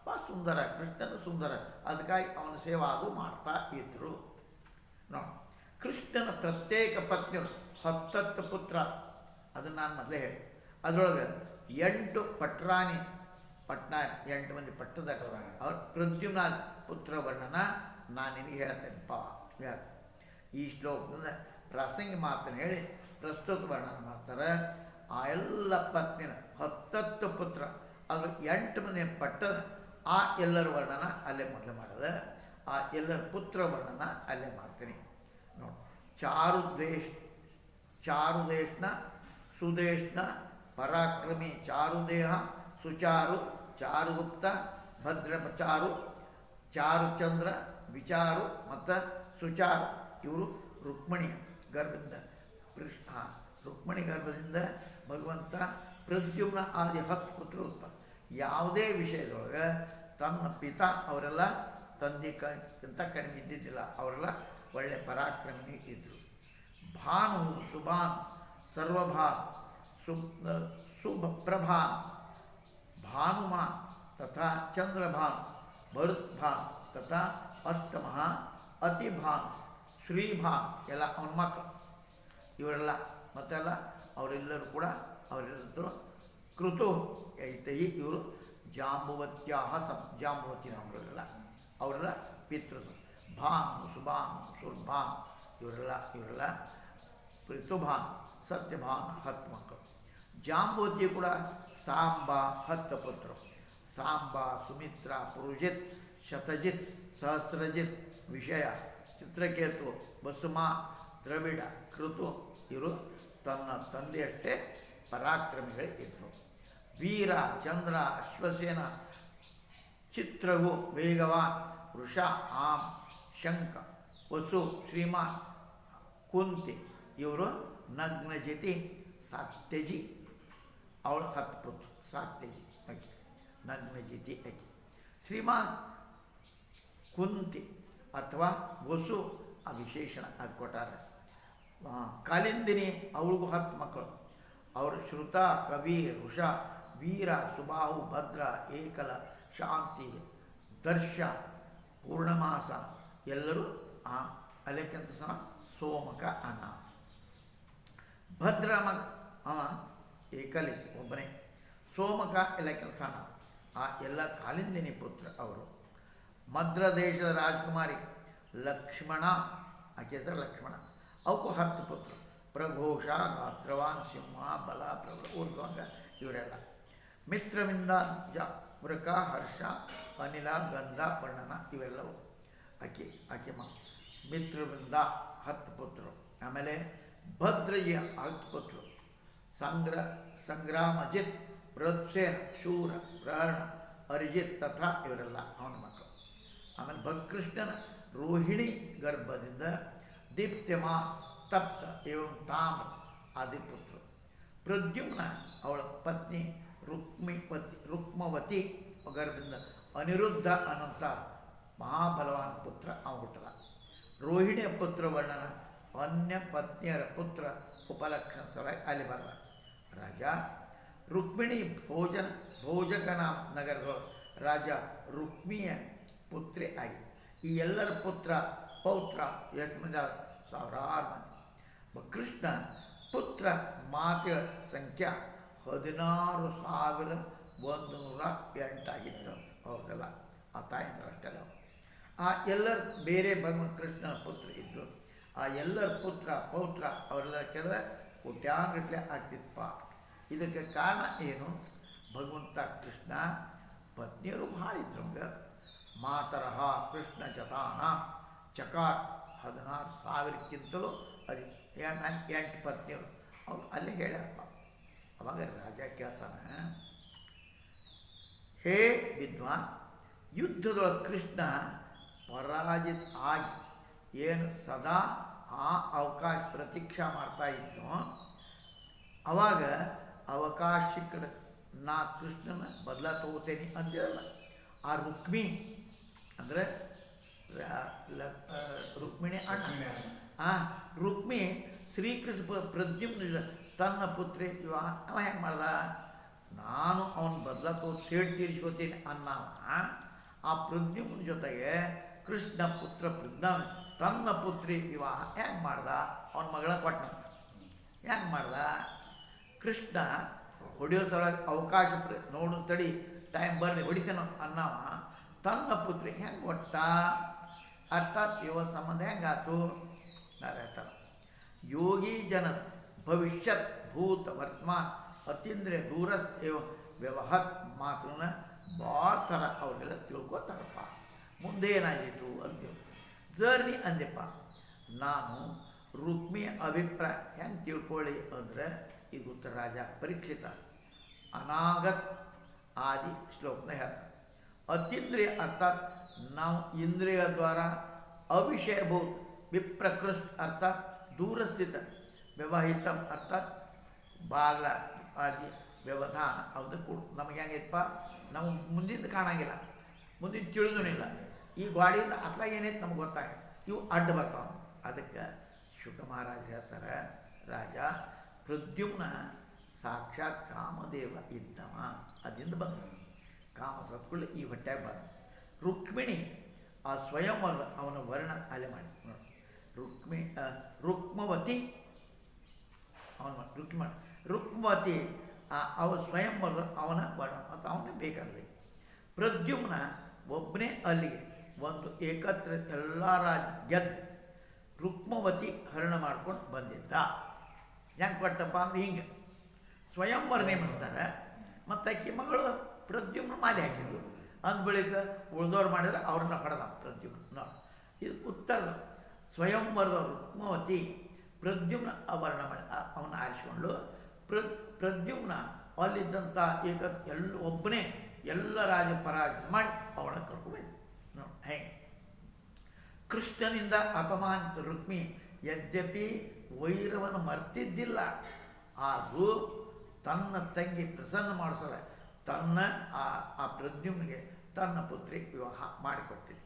ಭಾಳ ಸುಂದರ, ಕೃಷ್ಣನು ಸುಂದರ, ಅದಕ್ಕಾಗಿ ಅವನ ಸೇವಾ ಅದು ಮಾಡ್ತಾ ಇದ್ದರು. ನೋಡಿ ಕೃಷ್ಣನ ಪ್ರತ್ಯೇಕ ಪತ್ನಿಯರು 10 ಪುತ್ರ. ಅದನ್ನು ನಾನು ಮೊದಲೇ ಹೇಳಿ ಅದರೊಳಗೆ 8 8 ಮಂದಿ ಪಟ್ಟದಾಗ ಅವ್ರ ಪ್ರದ್ಯುಮ್ನ ಪುತ್ರ ವರ್ಣನ ನಾನು ನಿನಗೆ ಹೇಳ್ತೇನೆಪ್ಪ. ಈ ಶ್ಲೋಕದಿಂದ ಪ್ರಾಸಂಗಿ ಮಾತನ್ನು ಹೇಳಿ ಪ್ರಸ್ತುತ ವರ್ಣನ ಮಾಡ್ತಾರೆ. ಆ ಎಲ್ಲ ಪತ್ನಿನ 10 ಪುತ್ರ ಅದ್ರ 8 ಮಂದಿ ಪಟ್ಟದ ಆ ಎಲ್ಲರ ವರ್ಣನ ಅಲ್ಲೇ ಮೊದಲು ಮಾಡೋದು. ಆ ಎಲ್ಲರ ಪುತ್ರ ವರ್ಣನ ಅಲ್ಲೇ ಮಾಡ್ತೀನಿ ನೋಡಿ. ಚಾರುದೇಶನ ಸುದೇಶನ ಪರಾಕ್ರಮಿ ಚಾರುದೇಹ ಸುಚಾರು ಚಾರುಗುಪ್ತ ಭದ್ರಚಾರು ಚಾರುಚಂದ್ರ ವಿಚಾರು ಮತ್ತು ಸುಚಾರು ಇವರು ರುಕ್ಮಿಣಿ ಗರ್ಭದಿಂದ ರುಕ್ಮಿಣಿ ಗರ್ಭದಿಂದ ಭಗವಂತ ಪ್ರದ್ಯುಮ್ನ ಆದಿ 10 ಪುತ್ರರು ಉತ್ಪನ್ನ. ಯಾವುದೇ ವಿಷಯದೊಳಗೆ ತನ್ನ ಪಿತಾ ಅವರೆಲ್ಲ ತಂದೆಗಿಂತ ಕಡಿಮೆ ಇದ್ದಿದ್ದಿಲ್ಲ. ಅವರೆಲ್ಲ ಒಳ್ಳೆ ಪರಾಕ್ರಮಿ ಇದ್ದರು. ಭಾನು ಸುಭಾನ್ ಸರ್ವಭಾನ್ ಸುಪ್ರಭಾನ್ ಭಾನುಮಾನ್ ತಥಾ ಚಂದ್ರಭಾನ್ ಭರತ್ಭಾನ್ ತಥಾ ಅಷ್ಟಮಃ ಅತಿಭಾನ್ ಶ್ರೀಭಾನ್ ಎಲ್ಲ ಅವನ ಮಕ್ಕಳು. ಇವರೆಲ್ಲ ಮತ್ತೆಲ್ಲ ಅವರೆಲ್ಲರೂ ಕೂಡ ಅವರೆಲ್ಲರೂ ಕೃತು ಐತೈ ಇವರು ಜಾಂಬುವತಿ ಮಕ್ಕಳೆಲ್ಲ ಅವರೆಲ್ಲ ಪಿತೃ. ಭಾನು ಸುಭಾನ್ ಸುರ್ಭಾನ್ ಇವರೆಲ್ಲ ಋತುಭಾನ್ ಸತ್ಯಭಾನ್ 10 ಮಕ್ಕಳು. ಜಾಂಬುವತಿ ಕೂಡ ಸಾಂಬ 10 ಪುತ್ರರು. ಸಾಂಬ ಸುಮಿತ್ರ ಪುರುಜಿತ್ ಶತಜಿತ್ ಸಹಸ್ರಜಿತ್ ವಿಷಯ ಚಿತ್ರಕೇತು ಬಸುಮಾ ದ್ರವಿಡ ಕೃತು ಇವರು ತನ್ನ ತಂದೆಯಷ್ಟೇ ಪರಾಕ್ರಮಿಗಳೇ ಇದ್ದರು. ವೀರ ಚಂದ್ರ ಅಶ್ವಸೇನ ಚಿತ್ರವು ವೇಗವಾನ್ ವೃಷ ಆಂ ಶಂಕ ವಸು ಶ್ರೀಮಾನ್ ಕುಂತಿ ಇವರು ನಗ್ನಜಿತಿ ಸಾತ್ಯಜಿ ಅವಳು 10 ಪುತ್ರ. ಸಾತ್ಯಜಿ ಆಕೆ ನಗ್ನಜಿತಿ ಆಕೆ. ಶ್ರೀಮಾನ್ ಕುಂತಿ ಅಥವಾ ವಸು ಆ ವಿಶೇಷಣ ಅದು ಕೊಟ್ಟಾರೆ. ಕಾಲಿಂದಿನಿ ಅವಳಿಗೂ 10 ಮಕ್ಕಳು. ಅವರು ಶ್ರುತ ಕವಿ ಋಷ ವೀರ ಸುಬಾಹು ಭದ್ರ ಏಕಲ ಶಾಂತಿ ದರ್ಶ ಪೂರ್ಣಮಾಸ ಎಲ್ಲರೂ ಅಲೆಕ್ಕಿಂತ ಸಹ ಸೋಮಕ ಅನ್ನ. ಭದ್ರ ಅವ ಏಕಲಿ ಒಬ್ಬನೇ. ಸೋಮಕ ಎಲ್ಲಕ್ಕಿಂತ ಸಣ್ಣ. ಆ ಎಲ್ಲ ಕಾಲಿಂದಿನಿ ಪುತ್ರ ಅವರು. ಮದ್ರ ದೇಶದ ರಾಜಕುಮಾರಿ ಲಕ್ಷ್ಮಣ ಆಕೆ ಹೆಸರು ಲಕ್ಷ್ಮಣ. ಅವಕ್ಕೂ 10 ಪುತ್ರ. ಪ್ರಘೋಷ ಗಾತ್ರವಾನ್ ಸಿಂಹ ಬಲ ಪ್ರಬಲ ಊರ್ಧ್ವಂಗ ಇವರೆಲ್ಲ. ಮಿತ್ರವಿಂದ ವೃಕ ಹರ್ಷ ಅನಿಲ ಗಂಧ ವರ್ಣನ ಇವೆಲ್ಲವು ಆಕೆ ಮಿತ್ರವೃಂದ 10 ಪುತ್ರರು. ಆಮೇಲೆ ಭದ್ರಯ್ಯ 10 ಪುತ್ರರು. ಸಂಗ್ರಾಮಜಿತ್, ಬೃಹತ್ಸೇನ, ಶೂರ, ಪ್ರಹರಣ, ಅರಿಜಿತ್ ತಥಾ ಇವರೆಲ್ಲ ಅವನ ಮಕ್ಕಳು. ಆಮೇಲೆ ಭಗಕೃಷ್ಣನ ರೋಹಿಣಿ ಗರ್ಭದಿಂದ ದೀಪ್ತಿಮಾ, ತಪ್ತ ಏವಂ ತಾಮ್ರ ಆದಿಪುತ್ರರು. ಪ್ರದ್ಯುಮ್ನ ಅವಳ ಪತ್ನಿ ರುಕ್ಮವತಿ ಗರ್ಭದಿಂದ ಅನಿರುದ್ಧ ಅನ್ನುವಂಥ ಮಹಾಬಲವಾನ್ ಪುತ್ರ ಅವ ಹುಟ್ಟದ. ರೋಹಿಣಿಯ ಪುತ್ರ ವರ್ಣನ ಅನ್ಯ ಪತ್ನಿಯರ ಪುತ್ರ ಉಪಲಕ್ಷಣ ಸಲಹೆ ಅಲ್ಲಿ ಬರಲ್ಲ. ರಾಜ ರುಕ್ಮಿಣಿ ಭೋಜಕನ ನಗರದ ರಾಜ ರುಕ್ಮಿಯ ಪುತ್ರಿ ಆಗಿ ಈ ಎಲ್ಲರ ಪೌತ್ರ ಎಷ್ಟು ಮಂದಿ? ಸಾವಿರಾರು ಮಂದಿ. ಕೃಷ್ಣ ಪುತ್ರ ಮಾತೆಯ ಸಂಖ್ಯೆ 16,108 ಆಗಿತ್ತು. ಹೌದಲ್ಲ, ಆ ತಾಯಂದ್ರೆ ಅಷ್ಟೆಲ್ಲ. ಆ ಎಲ್ಲರ ಬೇರೆ ಭಗವಂತ ಕೃಷ್ಣನ ಪುತ್ರ ಇದ್ದರು. ಆ ಎಲ್ಲರ ಪೌತ್ರ ಅವರೆಲ್ಲ ಕೇಳಿದ್ರೆ ಕೋಟ್ಯಾನುಗಟ್ಟಲೆ ಆಗ್ತಿತ್ತಪ್ಪ. ಇದಕ್ಕೆ ಕಾರಣ ಏನು? ಭಗವಂತ ಕೃಷ್ಣ ಪತ್ನಿಯರು ಭಾಳ ಇದ್ರು. ನಮ್ಗೆ ಮಾತರಹ ಕೃಷ್ಣ ಜತಾನ ಚಕಾರ 16,000ಕ್ಕಿಂತಲೂ ಅದಿ 8 ಪತ್ನಿಯರು ಅವ್ರು ಅಲ್ಲೇ ಹೇಳ್ಯಾರಪ್ಪ. ಅವಾಗ ರಾಜ ಕೇಳ್ತಾನೆ, ಹೇ ವಿದ್ವಾನ್, ಯುದ್ಧದೊಳಗೆ ಕೃಷ್ಣ ಪರಾಜಿತ ಆಗಿ ಏನು ಸದಾ ಆ ಅವಕಾಶ ಪ್ರತೀಕ್ಷಾ ಮಾಡ್ತಾ ಇದ್ನೋ, ಅವಾಗ ಅವಕಾಶ ಸಿಕ್ಕರೆ ನಾ ಕೃಷ್ಣನ ಬದಲ ತಗೋತೇನೆ ಅಂತಿರಲ್ಲ. ಆ ರುಕ್ಮಿ ಅಂದರೆ ರುಕ್ಮಿಣಿ ಅಣ್ಣ. ರುಕ್ಮಿ ಶ್ರೀಕೃಷ್ಣ ಪ್ರದ್ಯುಮ್ನ ತನ್ನ ಪುತ್ರಿ ವಿವಾಹ ಅವ ಹೆಂಗೆ ಮಾಡ್ದ? ನಾನು ಅವನ ಬದಲ ತೋದು ಸೇಡ್ ತೀರಿಸ್ಕೋತೀನಿ ಅನ್ನವ. ಆ ಪ್ರದ್ಯುಮ್ನ ಜೊತೆಗೆ ಕೃಷ್ಣ ಪುತ್ರ ಪ್ರಜ್ಞಾನ್ ತನ್ನ ಪುತ್ರಿ ವಿವಾಹ ಹೆಂಗೆ ಮಾಡ್ದ? ಅವನ ಮಗಳ ಕೊಟ್ಟನಂತ. ಹೆಂಗೆ ಮಾಡ್ದ? ಕೃಷ್ಣ ಹೊಡೆಯೋ ಸಲುವಾಗಿ ಅವಕಾಶ ನೋಡು ತಡಿ, ಟೈಮ್ ಬರ್ರಿ ಹೊಡಿತೇನೋ ಅನ್ನವ ತನ್ನ ಪುತ್ರಿ ಹೆಂಗೆ ಕೊಟ್ಟ? ಅರ್ಥಾತ್ ಇವ ಸಂಬಂಧ ಹೆಂಗಾತು? ನಾನು ಹೇಳ್ತಾನೆ, ಯೋಗಿ ಜನ ಭವಿಷ್ಯತ್ ಭೂತ ವರ್ತಮಾನ ಅತೀಂದ್ರಿಯ ದೂರಸ್ಥ ವ್ಯವಹತ್ ಮಾತನ್ನ ಭಾಳ ಥರ ಅವ್ರಿಗೆಲ್ಲ ತಿಳ್ಕೊತಾರಪ್ಪ. ಮುಂದೆ ಏನಾಗಿತ್ತು ಅಂತೇಳಿ ಜರ್ನಿ ಅಂದೆಪ್ಪ. ನಾನು ರುಕ್ಮಿಯ ಅಭಿಪ್ರಾಯ ಹೆಂಗೆ ತಿಳ್ಕೊಳ್ಳಿ ಅಂದರೆ, ಈಗ ಉತ್ತರ ರಾಜ ಪರೀಕ್ಷಿತ ಅನಾಗತ್ ಆದಿ ಶ್ಲೋಕನ ಹೇಳ್ತಾರೆ. ಅತೀಂದ್ರಿಯ ಅರ್ಥಾತ್ ನಾವು ಇಂದ್ರಿಯ ದ್ವಾರ, ಅವಿಷಯಭೂತ ವಿಪ್ರಕೃಷ್ಟ ಅರ್ಥಾತ್ ದೂರಸ್ಥಿತ, ವ್ಯವಹಿತಂ ಅರ್ಥಾತ್ ಬಾಗ್ಲ ಆದಿ ವ್ಯವಧಾನ. ಅದು ಕೂಡ ನಮಗೆ ಹೆಂಗೈತಪ್ಪ, ನಮಗೆ ಮುಂದಿಂದ ಕಾಣಂಗಿಲ್ಲ, ಮುಂದಿನ ತಿಳಿದೂನಿಲ್ಲ. ಈ ಗಾಡಿಯಿಂದ ಅತ್ಲಾಗ ಏನೈತೆ ನಮ್ಗೆ ಗೊತ್ತಾಗ, ಇವು ಅಡ್ಡ ಬರ್ತಾವೆ. ಅದಕ್ಕೆ ಶುಕ ಮಹಾರಾಜ ಹೇಳ್ತಾರೆ, ರಾಜ ಪ್ರದ್ಯುಮ್ನ ಸಾಕ್ಷಾತ್ ಕಾಮದೇವ ಇದ್ದವ, ಅದರಿಂದ ಬಂದ ಕಾಮ ಸತ್ಕೊಳ್ಳಿ ಈ ಹೊಟ್ಟೆಗೆ ಬಂದ. ರುಕ್ಮಿಣಿ ಆ ಸ್ವಯಂವರ ಅವನ ವರ್ಣ ಅಲೆ ಮಾಡಿ ನೋಡಿ. ರುಕ್ಮವತಿ ಅವನ ರುಕ್ಮವತಿ ಅವ ಸ್ವಯಂವರ ಅವನ ವರ್ಣ ಮತ್ತು ಅವನೇ ಬೇಕಾಗಲಿ. ಪ್ರದ್ಯುಮ್ನ ಒಬ್ಬನೇ ಅಲ್ಲಿಗೆ ಒಂದು ಏಕತ್ರ ಎಲ್ಲ ರಾಜ ಗೆದ್ದು ರುಕ್ಮವತಿ ಹರಣ ಮಾಡ್ಕೊಂಡು ಬಂದಿದ್ದ. ಹೆಂಗೆ ಕೊಟ್ಟಪ್ಪ ಅಂದ್ರೆ ಹಿಂಗೆ ಸ್ವಯಂವರ ನೇಮಿಸ್ತಾರೆ. ಮತ್ತು ಆಕೆ ಮಗಳು ಪ್ರದ್ಯುಮ್ನ ಮಾಲೆ ಹಾಕಿದ್ರು. ಅಂದ ಬಳಿಕ ಉಳಿದವ್ರು ಮಾಡಿದ್ರೆ ಅವ್ರನ್ನ ಹೊಡೆದ ಪ್ರದ್ಯುಮ್ನ ನೋಡಿ. ಇದು ಉತ್ತರದ ಸ್ವಯಂವರದ ರುಕ್ಮವತಿ ಪ್ರದ್ಯುಮ್ನ ವರ್ಣ ಮಾಡಿ ಅವನ್ನ ಆರಿಸಿಕೊಂಡು ಪ್ರದ್ಯುಮ್ನ ಅಲ್ಲಿದ್ದಂಥ ಒಬ್ಬನೇ ಎಲ್ಲ ರಾಜ ಪರಾಜ ಮಾಡಿ ಅವಳ ಕರ್ಕೊಂಡು ನೋಡಿ. ಹೆಂಗೆ ಕೃಷ್ಣನಿಂದ ಅಪಮಾನಿತ ರುಕ್ಮಿ ಯದ್ಯಪಿ ವೈರವನ್ನು ಮರ್ತಿದ್ದಿಲ್ಲ, ಆದರೂ ತನ್ನ ತಂಗಿ ಪ್ರಸನ್ನ ಮಾಡಿಸೋಳ ತನ್ನ ಆ ಪ್ರದ್ಯುಮ್ನಿಗೆ ತನ್ನ ಪುತ್ರಿ ವಿವಾಹ ಮಾಡಿಕೊಟ್ಟಿದ್ದ.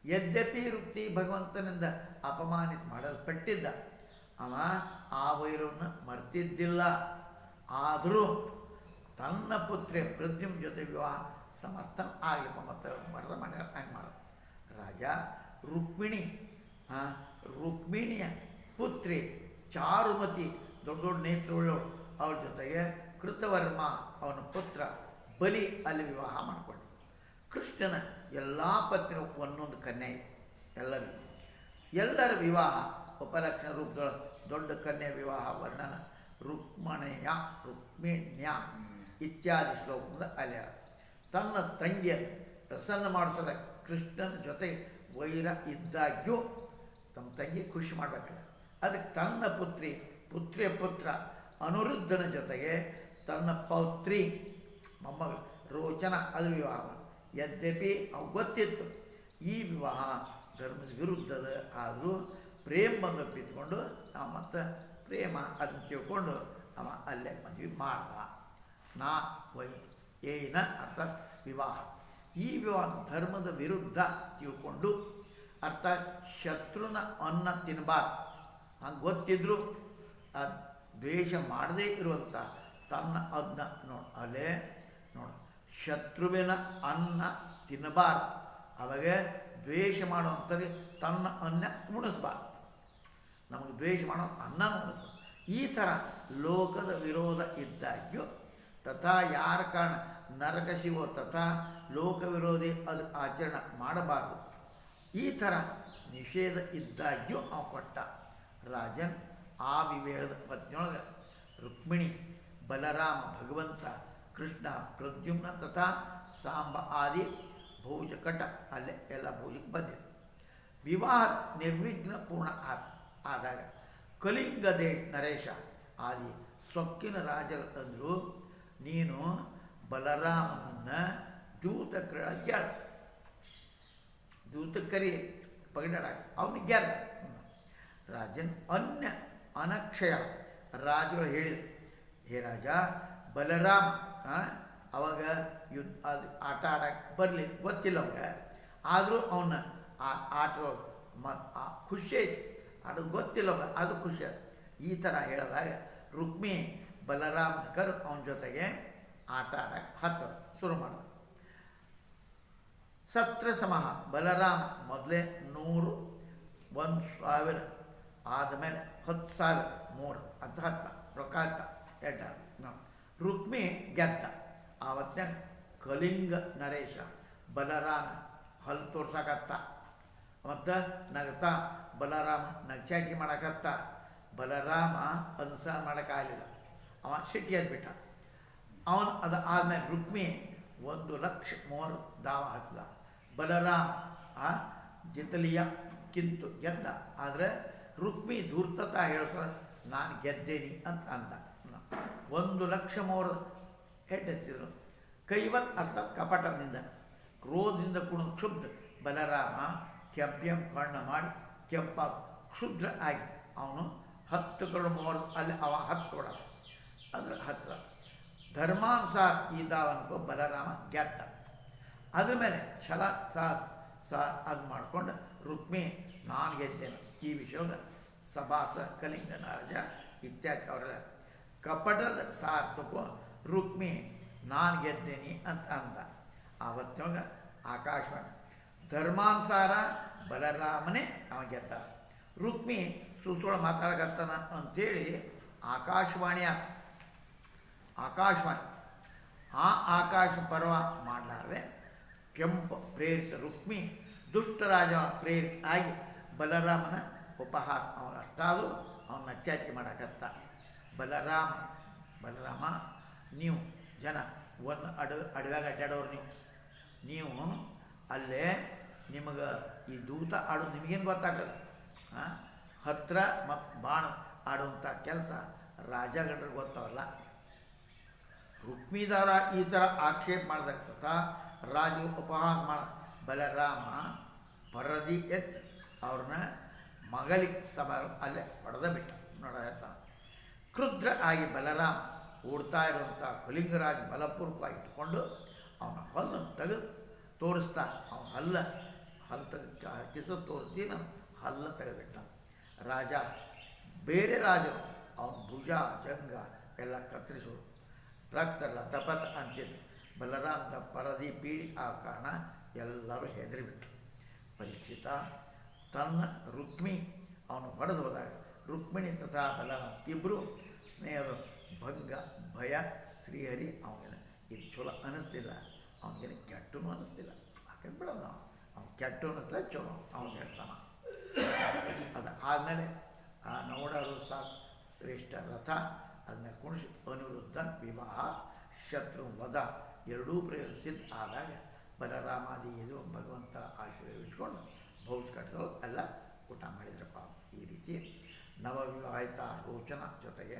ಯದ್ಯಪಿ ರುಕ್ತಿ ಭಗವಂತನಿಂದ ಅಪಮಾನಿತ ಮಾಡಲ್ಪಟ್ಟಿದ್ದ, ಅವ ಆ ವೈರವನ್ನು ಮರ್ತಿದ್ದಿಲ್ಲ, ಆದರೂ ತನ್ನ ಪುತ್ರಿ ಪ್ರದ್ಯುಮ್ ಜೊತೆ ವಿವಾಹ ಸಮರ್ಥನ ಆಗಲಿಪ್ಪ. ಮತ್ತು ಮರದ ಮಾಡ್ಯಾರ ಹಂಗೆ ಮಾಡೋದು. ರಾಜ ರುಕ್ಮಿಣಿಯ ಪುತ್ರಿ ಚಾರುಮತಿ ದೊಡ್ಡ ದೊಡ್ಡ ನೇತ್ರವುಳ್ಳವಳು, ಅವ್ರ ಜೊತೆಗೆ ಕೃತವರ್ಮ ಅವನ ಪುತ್ರ ಬಲಿ ಅಲ್ಲಿ ವಿವಾಹ ಮಾಡಿಕೊಂಡು. ಕೃಷ್ಣನ ಎಲ್ಲ ಪತ್ನಿಯರು ಒಂದೊಂದು ಕನ್ಯೆ ಎಲ್ಲರ ವಿವಾಹ ಉಪಲಕ್ಷಣ ರೂಪದೊಳ ದೊಡ್ಡ ಕನ್ಯೆ ವಿವಾಹ ವರ್ಣನ ರುಕ್ಮಿಣ್ಯ ಇತ್ಯಾದಿ ಶ್ಲೋಕದ ಅಲ್ಲಿ ತನ್ನ ತಂಗಿಯ ಪ್ರಸನ್ನ ಮಾಡಿಸೋದ ಕೃಷ್ಣನ ಜೊತೆಗೆ ವೈರ ಇದ್ದಾಗ್ಯೂ ತಮ್ಮ ತಂಗಿ ಖುಷಿ ಮಾಡಬೇಕಲ್ಲ, ಅದಕ್ಕೆ ತನ್ನ ಪುತ್ರಿಯ ಪುತ್ರ ಅನಿರುದ್ಧನ ಜೊತೆಗೆ ತನ್ನ ಪೌತ್ರಿ ಮೊಮ್ಮಗಳು ರೋಚನ ಅದು ವಿವಾಹ. ಯದ್ಯಪಿ ಅವು ಗೊತ್ತಿತ್ತು ಈ ವಿವಾಹ ಧರ್ಮದ ವಿರುದ್ಧದ, ಆದರೂ ಪ್ರೇಮ ಬಂದು ಬಿತ್ಕೊಂಡು ಮತ್ತು ಪ್ರೇಮ ಅದನ್ನು ತಿಳ್ಕೊಂಡು ಅವ ಅಲ್ಲೇ ಮದುವೆ ಮಾಡ್ದ. ನಾ ವೈ ಏನ ಅರ್ಥಾತ್ ವಿವಾಹ. ಈ ವಿವಾಹ ಧರ್ಮದ ವಿರುದ್ಧ ತಿಳ್ಕೊಂಡು ಅರ್ಥಾತ್ ಶತ್ರುನ ಅನ್ನ ತಿನ್ನಬಾರ್ದು ಹಂಗೆ ಗೊತ್ತಿದ್ರು ದ್ವೇಷ ಮಾಡದೇ ಇರುವಂಥ ತನ್ನ ಅದನ್ನ ಅಲ್ಲೇ ನೋಡು, ಶತ್ರುವಿನ ಅನ್ನ ತಿನ್ನಬಾರ್ದು, ಅವಾಗ ದ್ವೇಷ ಮಾಡುವಂಥವ್ರಿಗೆ ತನ್ನ ಅನ್ನ ಉಣಿಸ್ಬಾರ್ದು. ನಮಗೆ ದ್ವೇಷ ಮಾಡೋ ಅನ್ನ ಉಣಿಸ್ಬಾರ್ದು. ಈ ಥರ ಲೋಕದ ವಿರೋಧ ಇದ್ದಾಗ್ಯೂ ತಥಾ ಯಾರ ಕಾರಣ ನರಕ ಸಿಗೋ ತಥಾ ಲೋಕ ವಿರೋಧಿ ಅದು ಆಚರಣೆ ಮಾಡಬಾರ್ದು. ಈ ಥರ ನಿಷೇಧ ಇದ್ದಾಗ್ಯೂ ಅವ ಕೊಟ್ಟ. ರಾಜನ್ ಆ ವಿವೇಹದ ಪತ್ನಿಯೊಳಗೆ ರುಕ್ಮಿಣಿ, ಬಲರಾಮ, ಭಗವಂತ, ಕೃಷ್ಣ, ಪ್ರದ್ಯುಮ್ನ ತಥಾ ಸಾಂಬ ಆದಿ ಭೋಜಕಟ ಅಲ್ಲೇ ಎಲ್ಲ ಭೋಜಕ್ಕೆ ಬಂದಿದೆ. ವಿವಾಹ ನಿರ್ವಿಘ್ನ ಪೂರ್ಣ ಆದಾಗ ಕಲಿಂಗದೇ ನರೇಶ ಆದಿ ಸೊಕ್ಕಿನ ರಾಜರಂದರು ನೀನು ಬಲರಾಮನನ್ನು ದೂತ ಗೆಳ ದೂತ ಕರಿ ಪಗಡಾಡ ಅವನಿಗೆ ಗೆಲ್ಲ. ರಾಜನ್ ಅನಕ್ಷಯ ರಾಜಗಳು ಹೇಳಿದರು, ಹೇ ರಾಜ ಬಲರಾಮ ಅವಾಗ ಅದು ಆಟ ಆಡಕ್ಕೆ ಬರಲಿ ಗೊತ್ತಿಲ್ಲ ಅವಾಗ, ಆದರೂ ಅವನ್ನ ಆ ಆಟ ಖುಷಿ ಐತಿ, ಆಡೋದು ಗೊತ್ತಿಲ್ಲ ಅವಾಗ, ಅದು ಖುಷಿ ಆಯ್ತು. ಈ ಥರ ಹೇಳಿದಾಗ ರುಕ್ಮಿ ಬಲರಾಮನ ಕರೆದು ಅವನ ಜೊತೆಗೆ ಆಟ ಆಡಕ್ಕೆ ಶುರು ಮಾಡಿದ. ಸತ್ರ ಸಮಃ ಬಲರಾಮ ಮೊದಲೇ 100, 1000 ಆದಮೇಲೆ 10,000 3 ಅಂತ 10 ರೊಕ್ಕ ಎಡ್ಡ ರುಕ್ಮಿ ಗೆದ್ದ. ಆವತ್ತಿನಾಗ ಕಲಿಂಗ ನರೇಶ ಬಲರಾಮ ಹಲ್ಲು ತೋರ್ಸಕತ್ತ ಮತ್ತು ನಗ್ತಾ ಬಲರಾಮ ನಗ್ಚಾಟಿ ಮಾಡಕತ್ತ. ಬಲರಾಮ ಅನುಸಾರ ಮಾಡೋಕ್ಕಾಗಲಿಲ್ಲ, ಅವ ಸಿಟ್ಟಿ ಎದ್ಬಿಟ್ಟ. ಅವನು ಅದು ಆದಮೇಲೆ ರುಕ್ಮಿ 1,03,000 ದಾವ ಹತ್ತದ. ಬಲರಾಮ ಜಿತಲಿಯ ಕಿಂತು ಗೆದ್ದ. ಆದರೆ ರುಕ್ಮಿ ಧೂರ್ತತ ಹೇಳಿಸ್ರ ನಾನು ಗೆದ್ದೇನಿ ಅಂತ ಅಂದ. 1,03,000 ಹೆಡ್ ಹಚ್ಚಿದ್ರು. ಕೈವತ್ ಅರ್ಥಾತ್ ಕಪಟದಿಂದ ಕ್ರೋಧದಿಂದ ಕೂಡ ಕ್ಷುಬ್ಧ ಬಲರಾಮ ಕೆಂಪ ಮಾಡಿ ಕೆಂಪ ಕ್ಷುದ್ರ ಆಗಿ ಅವನು 10 ಕರೋಡ್ ಮೂರು ಅಲ್ಲಿ ಅವ 10 ಕೊಡ ಅದ್ರ ಹತ್ತಿರ ಧರ್ಮಾನುಸಾರ ಈ ದಾವನ್ಕೋ ಬಲರಾಮ ಗೆದ್ದ. ಅದ್ರ ಮೇಲೆ ಛಲ ಅದು ಮಾಡಿಕೊಂಡು ರುಕ್ಮಿ ನಾನು ಗೆದ್ದೇನೆ ಈ ವಿಷಯದ ಸಭಾಸ ಕಲಿಂಗನ ರಾಜ ಇತ್ಯಾದಿ ಅವರೆಲ್ಲ ಕಪಟದ ಸಾರ್ಥಕೋ ರುಕ್ಮಿ ನಾನು ಗೆದ್ದೇನೆ ಅಂತ ಅಂದ. ಆವತ್ತಿನೊಳಗೆ ಆಕಾಶವಾಣಿ ಧರ್ಮಾನುಸಾರ ಬಲರಾಮನೇ ಅವ ಗೆದ್ದ. ರುಕ್ಮಿ ಸುಸುಳ ಮಾತಾಡಕತ್ತಾನ ಅಂಥೇಳಿ ಆಕಾಶವಾಣಿ ಆಯ್ತು. ಆಕಾಶವಾಣಿ ಆಕಾಶ ಪರ್ವ ಮಾಡಲಾರ್ದೆ ಕೆಂಪು ಪ್ರೇರಿತ ರುಕ್ಮಿ ದುಷ್ಟರಾಜ ಪ್ರೇರಿತ ಆಗಿ ಬಲರಾಮನ ಉಪಹಾಸ ಅವನು ಅಷ್ಟಾದರೂ ಅವನ್ನ ಚಾಟಿ ಮಾಡಕತ್ತ. ಬಲರಾಮ ನೀವು ಜನ ಒಂದು ಅಡವ್ಯಾಗ ಅಡ್ಡಾಡೋರು ನೀವು ಅಲ್ಲೇ ನಿಮಗೆ ಈ ದೂತ ಆಡೋದು ನಿಮಗೇನು ಗೊತ್ತಾಗಲ್ಲ. ಹತ್ತಿರ ಮತ್ತು ಬಾಣ ಆಡುವಂಥ ಕೆಲಸ ರಾಜಗಂಡ್ರಿಗೆ ಗೊತ್ತವಲ್ಲ. ರುಕ್ಮಿದಾರ ಈ ಥರ ಆಕ್ಷೇಪ ಮಾಡ್ದಾಗ್ತತ ರಾಜ ಉಪಹಾಸ ಮಾಡ ಬಲರಾಮ ಪರದಿ ಎತ್ತಿ ಅವ್ರನ್ನ ಮಗಲಿಗೆ ಸಭಾ ಅಲ್ಲೇ ಹೊಡೆದ ಬಿಟ್ಟ. ನೋಡ್ತಾನೆ ಕ್ರುದ್ರ ಆಗಿ ಬಲರಾಮ ಓಡ್ತಾ ಇರುವಂಥ ಕಲಿಂಗರಾಜ ಬಲಪೂರ್ವಕವಾಗಿ ಇಟ್ಕೊಂಡು ಅವನ ಹಲ್ಲನ್ನು ತೆಗೆದು ತೋರಿಸ್ತಾ ಅವನ ಹಲ್ಲು ತೆಗೆದು ಕಿಸು ತೋರಿಸಿ ನಾನು ಹಲ್ಲ ತೆಗೆದುಬಿಟ್ಟ. ರಾಜ ಬೇರೆ ರಾಜರು ಅವನ ಭುಜ ಜಂಗ ಎಲ್ಲ ಕತ್ತರಿಸೋರು, ರಕ್ತ ಲತಪತ್ ಅಂತಿದ್ದು. ಬಲರಾಮದ ಪರದಿ ಪೀಡಿ ಆ ಕಾರಣ ಎಲ್ಲರೂ ಹೆದರಿಬಿಟ್ರು. ಪರೀಕ್ಷಿತ ತನ್ನ ರುಕ್ಮಿ ಅವನು ಹೊಡೆದು ಹೋದಾಗ ರುಕ್ಮಿಣಿ ತಥಾ ಬಲರಾಮ ಇಬ್ಬರು ಸ್ನೇಹದ ಭಂಗ ಭಯ ಶ್ರೀಹರಿ ಅವನಿಗೆ ಇದು ಚಲೋ ಅನ್ನಿಸ್ತಿಲ್ಲ, ಅವನಿಗೆ ಕೆಟ್ಟೂ ಅನ್ನಿಸ್ತಿಲ್ಲ. ಹಾಕಿ ಬಿಡೋದು ಅವ್ನು ಕೆಟ್ಟು ಅನ್ನಿಸ್ತಾ ಚಲೋ ಅವನು ಹೇಳ್ತಾನ. ಅದು ಆದಮೇಲೆ ಆ ನೋಡರು ಸಾಕು ಶ್ರೇಷ್ಠ ರಥ ಅದನ್ನ ಕುಣಿಸಿ ಅನಿರುದ್ಧನ್ ವಿವಾಹ ಶತ್ರು ವಧ ಎರಡೂ ಪ್ರಯೋಗ ಸಿದ್ಧ ಆದಾಗ ಬಲರಾಮಾದಿ ಇದು ಭಗವಂತ ಆಶ್ರಯ ಇಟ್ಕೊಂಡು ಭೌತ ಕಟ್ಟದೊಳಗೆ ಎಲ್ಲ ಊಟ ಮಾಡಿದ್ರಪ್ಪ. ಈ ರೀತಿ ನವವಿವಾಹಿತ ರೋಚನ ಜೊತೆಗೆ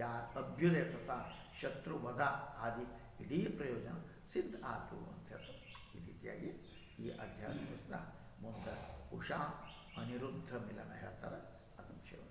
ಯಾರ ಅಭ್ಯುದಯ ತಥಾ ಶತ್ರುವಧ ಆದಿ ಇಡೀ ಪ್ರಯೋಜನ ಸಿದ್ಧ ಆಯಿತು ಅಂತ ಹೇಳ್ತಾರೆ. ಈ ರೀತಿಯಾಗಿ ಈ ಅಧ್ಯಾಯ ಮುಗಿಸ್ತಾ ಮುಂದೆ ಉಷಾ ಅನಿರುದ್ಧ ಮಿಲನ ಹೇಳ್ತಾರೆ. ಅದನ್ನು ಶಿವ.